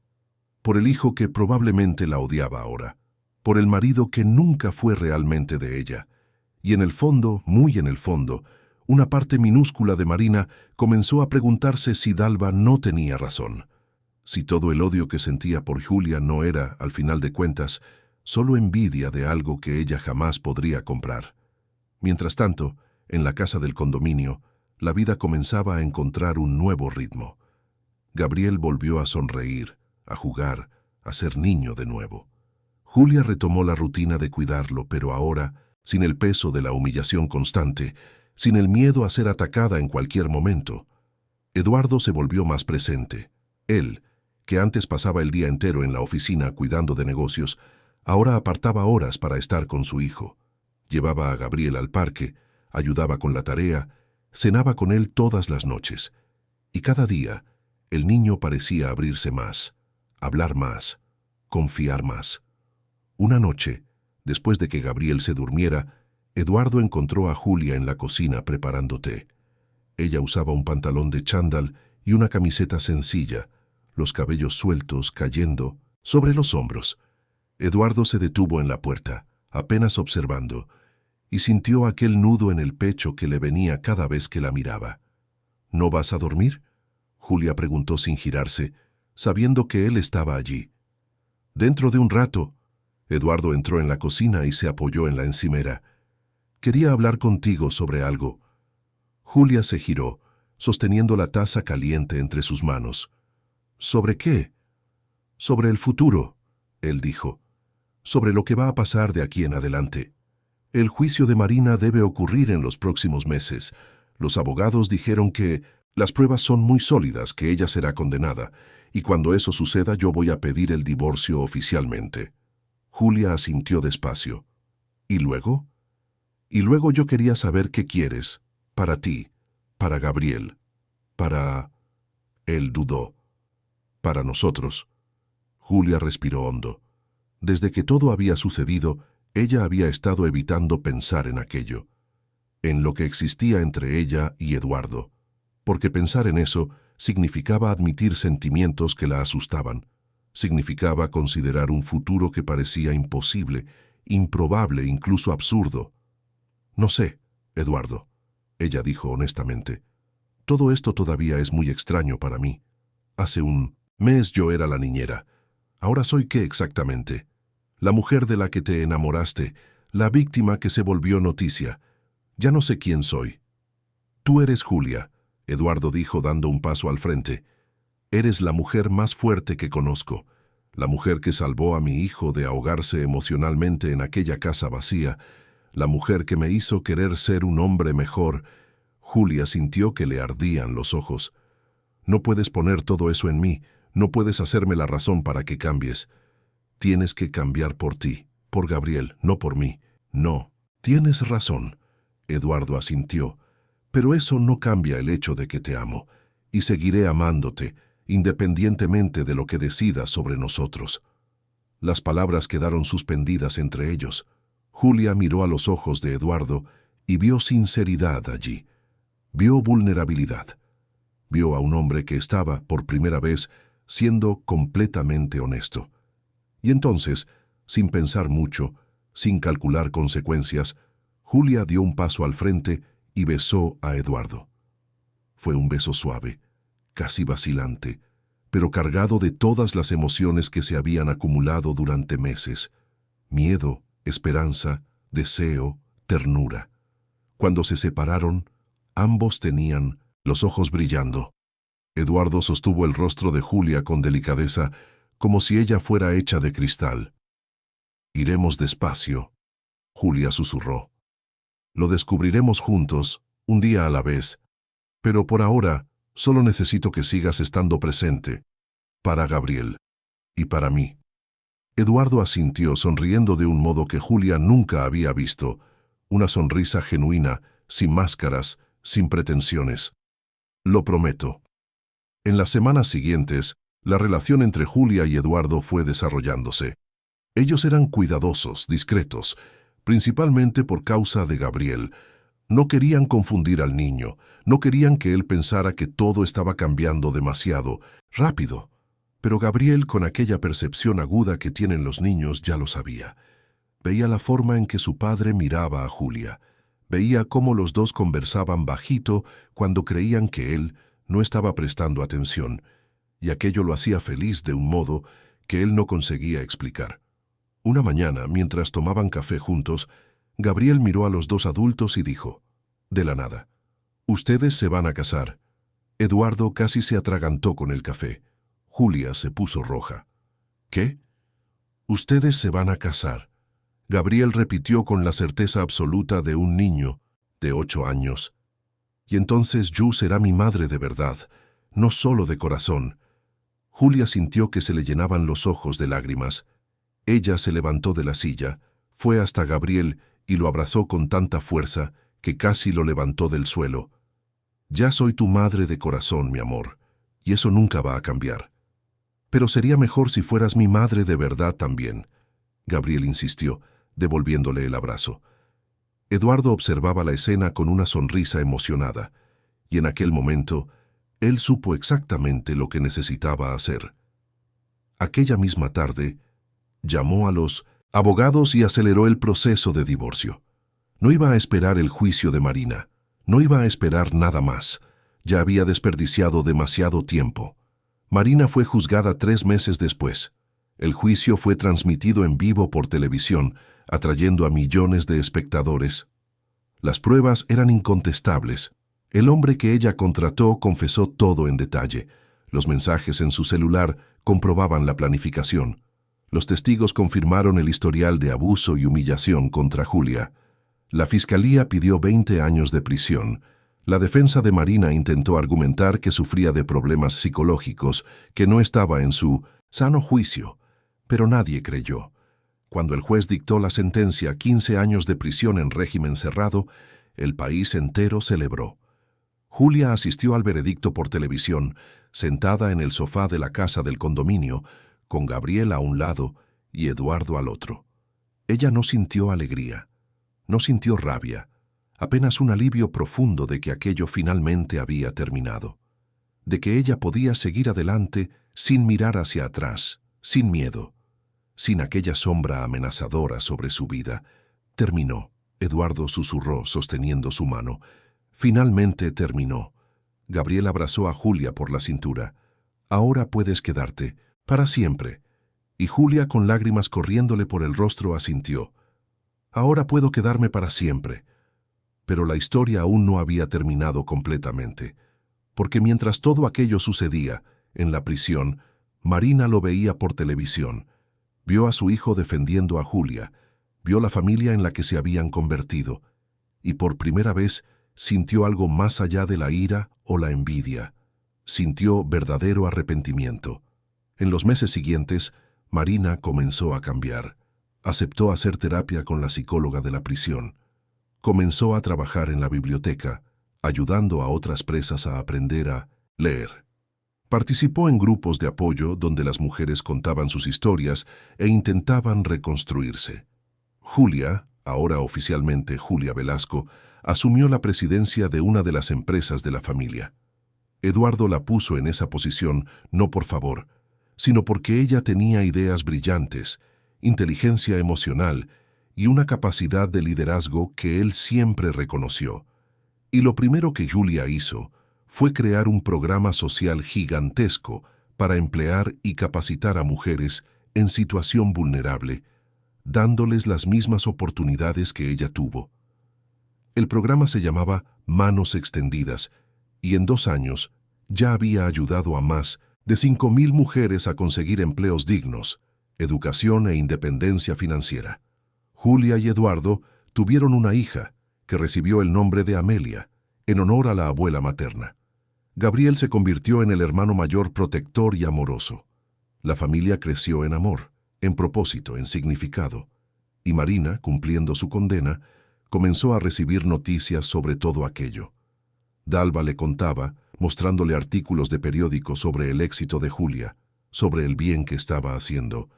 Por el hijo que probablemente la odiaba ahora. Por el marido que nunca fue realmente de ella. Y en el fondo, muy en el fondo, una parte minúscula de Marina comenzó a preguntarse si Dalva no tenía razón. Si todo el odio que sentía por Julia no era, al final de cuentas, solo envidia de algo que ella jamás podría comprar. Mientras tanto, en la casa del condominio, la vida comenzaba a encontrar un nuevo ritmo. Gabriel volvió a sonreír, a jugar, a ser niño de nuevo. Julia retomó la rutina de cuidarlo, pero ahora, sin el peso de la humillación constante, sin el miedo a ser atacada en cualquier momento. Eduardo se volvió más presente. Él, que antes pasaba el día entero en la oficina cuidando de negocios, ahora apartaba horas para estar con su hijo. Llevaba a Gabriel al parque, ayudaba con la tarea, cenaba con él todas las noches. Y cada día, el niño parecía abrirse más, hablar más, confiar más. Una noche, después de que Gabriel se durmiera, Eduardo encontró a Julia en la cocina preparando té. Ella usaba un pantalón de chándal y una camiseta sencilla, los cabellos sueltos cayendo sobre los hombros. Eduardo se detuvo en la puerta, apenas observando, y sintió aquel nudo en el pecho que le venía cada vez que la miraba. «¿No vas a dormir?», Julia preguntó sin girarse, sabiendo que él estaba allí. «Dentro de un rato». Eduardo entró en la cocina y se apoyó en la encimera. «Quería hablar contigo sobre algo». Julia se giró, sosteniendo la taza caliente entre sus manos. «¿Sobre qué?». «Sobre el futuro», él dijo. «Sobre lo que va a pasar de aquí en adelante. El juicio de Marina debe ocurrir en los próximos meses. Los abogados dijeron que las pruebas son muy sólidas, que ella será condenada, y cuando eso suceda yo voy a pedir el divorcio oficialmente». Julia asintió despacio. «¿Y luego?». «Y luego yo quería saber qué quieres, para ti, para Gabriel, para...». Él dudó. «Para nosotros». Julia respiró hondo. Desde que todo había sucedido, ella había estado evitando pensar en aquello, en lo que existía entre ella y Eduardo, porque pensar en eso significaba admitir sentimientos que la asustaban, significaba considerar un futuro que parecía imposible, improbable, incluso absurdo. «No sé, Eduardo», ella dijo honestamente. «Todo esto todavía es muy extraño para mí. Hace un mes yo era la niñera. ¿Ahora soy qué exactamente? La mujer de la que te enamoraste, la víctima que se volvió noticia. Ya no sé quién soy». «Tú eres Julia», Eduardo dijo dando un paso al frente. «Eres la mujer más fuerte que conozco, la mujer que salvó a mi hijo de ahogarse emocionalmente en aquella casa vacía, la mujer que me hizo querer ser un hombre mejor. Julia sintió que le ardían los ojos. No puedes poner todo eso en mí, no puedes hacerme la razón para que cambies. Tienes que cambiar por ti, por Gabriel, no por mí. No, tienes razón. Eduardo asintió, pero eso no cambia el hecho de que te amo, y seguiré amándote, independientemente de lo que decidas sobre nosotros. Las palabras quedaron suspendidas entre ellos. Julia miró a los ojos de Eduardo y vio sinceridad allí. Vio vulnerabilidad. Vio a un hombre que estaba, por primera vez, siendo completamente honesto. Y entonces, sin pensar mucho, sin calcular consecuencias, Julia dio un paso al frente y besó a Eduardo. Fue un beso suave, casi vacilante, pero cargado de todas las emociones que se habían acumulado durante meses: miedo, esperanza, deseo, ternura. Cuando se separaron, ambos tenían los ojos brillando. Eduardo sostuvo el rostro de Julia con delicadeza, como si ella fuera hecha de cristal. «Iremos despacio», Julia susurró. «Lo descubriremos juntos, un día a la vez. Pero por ahora, solo necesito que sigas estando presente, para Gabriel y para mí». Eduardo asintió, sonriendo de un modo que Julia nunca había visto, una sonrisa genuina, sin máscaras, sin pretensiones. «Lo prometo». En las semanas siguientes, la relación entre Julia y Eduardo fue desarrollándose. Ellos eran cuidadosos, discretos, principalmente por causa de Gabriel. No querían confundir al niño, no querían que él pensara que todo estaba cambiando demasiado rápido. Pero Gabriel, con aquella percepción aguda que tienen los niños, ya lo sabía. Veía la forma en que su padre miraba a Julia. Veía cómo los dos conversaban bajito cuando creían que él no estaba prestando atención, y aquello lo hacía feliz de un modo que él no conseguía explicar. Una mañana, mientras tomaban café juntos, Gabriel miró a los dos adultos y dijo, de la nada: «Ustedes se van a casar». Eduardo casi se atragantó con el café. Julia se puso roja. «¿Qué?» «Ustedes se van a casar», Gabriel repitió con la certeza absoluta de un niño de 8 años. «Y entonces Yu será mi madre de verdad, no solo de corazón». Julia sintió que se le llenaban los ojos de lágrimas. Ella se levantó de la silla, fue hasta Gabriel y lo abrazó con tanta fuerza que casi lo levantó del suelo. «Ya soy tu madre de corazón, mi amor, y eso nunca va a cambiar. Pero sería mejor si fueras mi madre de verdad también», Gabriel insistió, devolviéndole el abrazo. Eduardo observaba la escena con una sonrisa emocionada, y en aquel momento, él supo exactamente lo que necesitaba hacer. Aquella misma tarde, llamó a los abogados y aceleró el proceso de divorcio. No iba a esperar el juicio de Marina, no iba a esperar nada más. Ya había desperdiciado demasiado tiempo. Marina fue juzgada 3 meses después. El juicio fue transmitido en vivo por televisión, atrayendo a millones de espectadores. Las pruebas eran incontestables. El hombre que ella contrató confesó todo en detalle. Los mensajes en su celular comprobaban la planificación. Los testigos confirmaron el historial de abuso y humillación contra Julia. La fiscalía pidió 20 años de prisión. La defensa de Marina intentó argumentar que sufría de problemas psicológicos, que no estaba en su sano juicio, pero nadie creyó. Cuando el juez dictó la sentencia, 15 años de prisión en régimen cerrado, el país entero celebró. Julia asistió al veredicto por televisión, sentada en el sofá de la casa del condominio, con Gabriel a un lado y Eduardo al otro. Ella no sintió alegría, no sintió rabia, apenas un alivio profundo de que aquello finalmente había terminado, de que ella podía seguir adelante sin mirar hacia atrás, sin miedo, sin aquella sombra amenazadora sobre su vida. Terminó, Eduardo susurró sosteniendo su mano. Finalmente terminó. Gabriel abrazó a Julia por la cintura. «Ahora puedes quedarte, para siempre». Y Julia, con lágrimas corriéndole por el rostro, asintió. «Ahora puedo quedarme para siempre». Pero la historia aún no había terminado completamente, porque mientras todo aquello sucedía, en la prisión, Marina lo veía por televisión. Vio a su hijo defendiendo a Julia, vio la familia en la que se habían convertido, y por primera vez sintió algo más allá de la ira o la envidia. Sintió verdadero arrepentimiento. En los meses siguientes, Marina comenzó a cambiar. Aceptó hacer terapia con la psicóloga de la prisión. Comenzó a trabajar en la biblioteca, ayudando a otras presas a aprender a leer. Participó en grupos de apoyo donde las mujeres contaban sus historias e intentaban reconstruirse. Julia, ahora oficialmente Julia Velasco, asumió la presidencia de una de las empresas de la familia. Eduardo la puso en esa posición no por favor, sino porque ella tenía ideas brillantes, inteligencia emocional y una capacidad de liderazgo que él siempre reconoció. Y lo primero que Julia hizo fue crear un programa social gigantesco para emplear y capacitar a mujeres en situación vulnerable, dándoles las mismas oportunidades que ella tuvo. El programa se llamaba Manos Extendidas y en 2 años ya había ayudado a más de 5,000 mujeres a conseguir empleos dignos, educación e independencia financiera. Julia y Eduardo tuvieron una hija que recibió el nombre de Amelia, en honor a la abuela materna. Gabriel se convirtió en el hermano mayor protector y amoroso. La familia creció en amor, en propósito, en significado. Y Marina, cumpliendo su condena, comenzó a recibir noticias sobre todo aquello. Dalva le contaba, mostrándole artículos de periódico sobre el éxito de Julia, sobre el bien que estaba haciendo.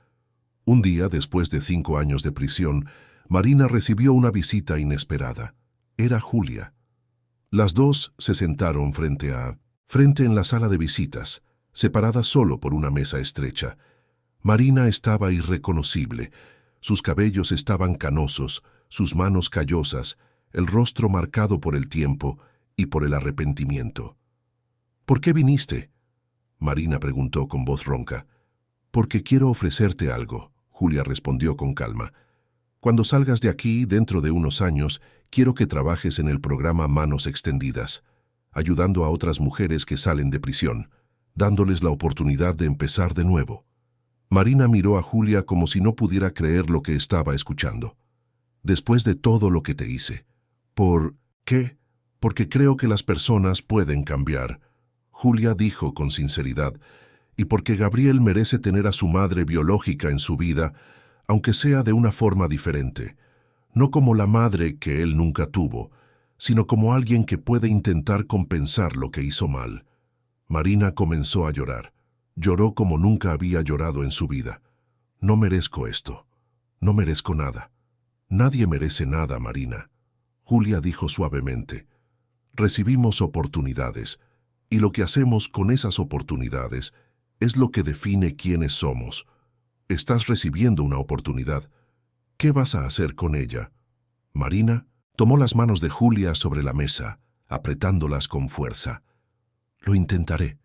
Un día, después de 5 años de prisión, Marina recibió una visita inesperada. Era Julia. Las dos se sentaron frente en la sala de visitas, separadas solo por una mesa estrecha. Marina estaba irreconocible. Sus cabellos estaban canosos, sus manos callosas, el rostro marcado por el tiempo y por el arrepentimiento. ¿Por qué viniste?, Marina preguntó con voz ronca. Porque quiero ofrecerte algo, Julia respondió con calma. Cuando salgas de aquí, dentro de unos años, quiero que trabajes en el programa Manos Extendidas, ayudando a otras mujeres que salen de prisión, dándoles la oportunidad de empezar de nuevo. Marina miró a Julia como si no pudiera creer lo que estaba escuchando. Después de todo lo que te hice. ¿Por qué? Porque creo que las personas pueden cambiar, Julia dijo con sinceridad, y porque Gabriel merece tener a su madre biológica en su vida, aunque sea de una forma diferente, no como la madre que él nunca tuvo, sino como alguien que puede intentar compensar lo que hizo mal. Marina comenzó a llorar. Lloró como nunca había llorado en su vida. No merezco esto. No merezco nada. Nadie merece nada, Marina. Julia dijo suavemente. Recibimos oportunidades, y lo que hacemos con esas oportunidades es lo que define quiénes somos. Estás recibiendo una oportunidad. ¿Qué vas a hacer con ella? Marina tomó las manos de Julia sobre la mesa, apretándolas con fuerza. Lo intentaré.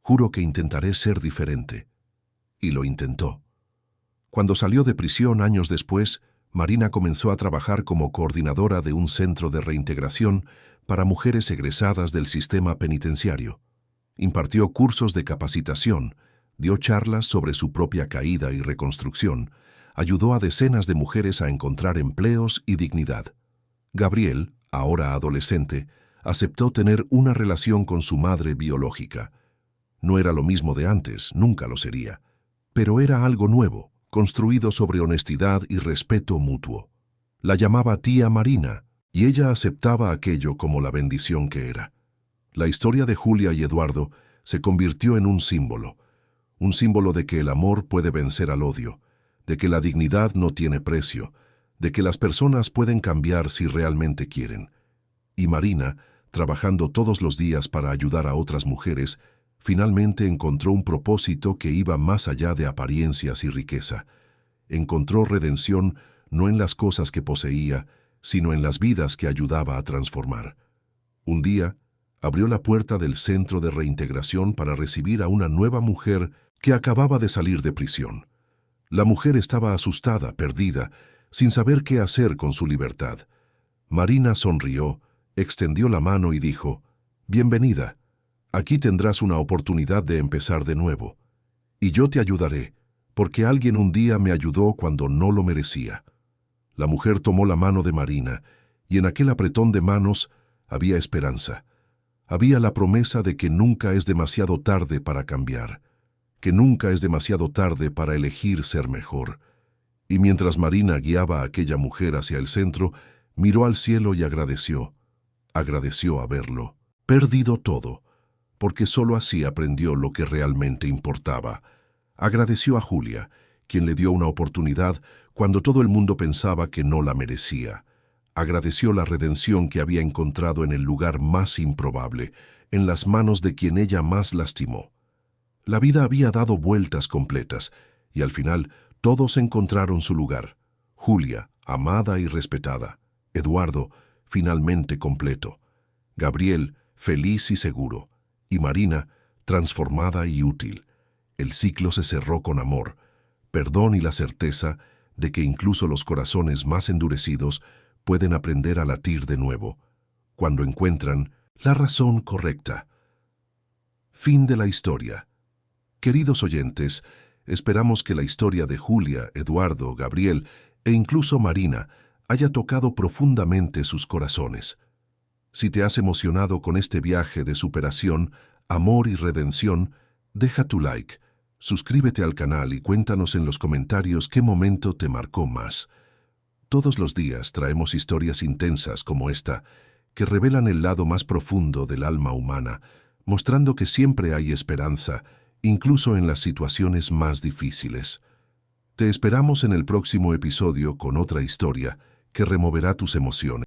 Juro que intentaré ser diferente. Y lo intentó. Cuando salió de prisión años después, Marina comenzó a trabajar como coordinadora de un centro de reintegración para mujeres egresadas del sistema penitenciario. Impartió cursos de capacitación, dio charlas sobre su propia caída y reconstrucción, ayudó a decenas de mujeres a encontrar empleos y dignidad. Gabriel, ahora adolescente, aceptó tener una relación con su madre biológica. No era lo mismo de antes, nunca lo sería, pero era algo nuevo, construido sobre honestidad y respeto mutuo. La llamaba tía Marina, y ella aceptaba aquello como la bendición que era. La historia de Julia y Eduardo se convirtió en un símbolo de que el amor puede vencer al odio, de que la dignidad no tiene precio, de que las personas pueden cambiar si realmente quieren. Y Marina, trabajando todos los días para ayudar a otras mujeres, finalmente encontró un propósito que iba más allá de apariencias y riqueza. Encontró redención no en las cosas que poseía, sino en las vidas que ayudaba a transformar. Un día, abrió la puerta del centro de reintegración para recibir a una nueva mujer que acababa de salir de prisión. La mujer estaba asustada, perdida, sin saber qué hacer con su libertad. Marina sonrió, extendió la mano y dijo, «Bienvenida, aquí tendrás una oportunidad de empezar de nuevo». Y yo te ayudaré, porque alguien un día me ayudó cuando no lo merecía. La mujer tomó la mano de Marina, y en aquel apretón de manos había esperanza. Había la promesa de que nunca es demasiado tarde para cambiar, que nunca es demasiado tarde para elegir ser mejor. Y mientras Marina guiaba a aquella mujer hacia el centro, miró al cielo y agradeció. Agradeció haberlo perdido todo, porque sólo así aprendió lo que realmente importaba. Agradeció a Julia, quien le dio una oportunidad cuando todo el mundo pensaba que no la merecía. Agradeció la redención que había encontrado en el lugar más improbable, en las manos de quien ella más lastimó. La vida había dado vueltas completas, y al final todos encontraron su lugar. Julia, amada y respetada. Eduardo, finalmente completo. Gabriel, feliz y seguro. Y Marina, transformada y útil. El ciclo se cerró con amor, perdón y la certeza de que incluso los corazones más endurecidos pueden aprender a latir de nuevo, cuando encuentran la razón correcta. Fin de la historia. Queridos oyentes, esperamos que la historia de Julia, Eduardo, Gabriel e incluso Marina haya tocado profundamente sus corazones. Si te has emocionado con este viaje de superación, amor y redención, deja tu like, suscríbete al canal y cuéntanos en los comentarios qué momento te marcó más. Todos los días traemos historias intensas como esta, que revelan el lado más profundo del alma humana, mostrando que siempre hay esperanza, incluso en las situaciones más difíciles. Te esperamos en el próximo episodio con otra historia que removerá tus emociones.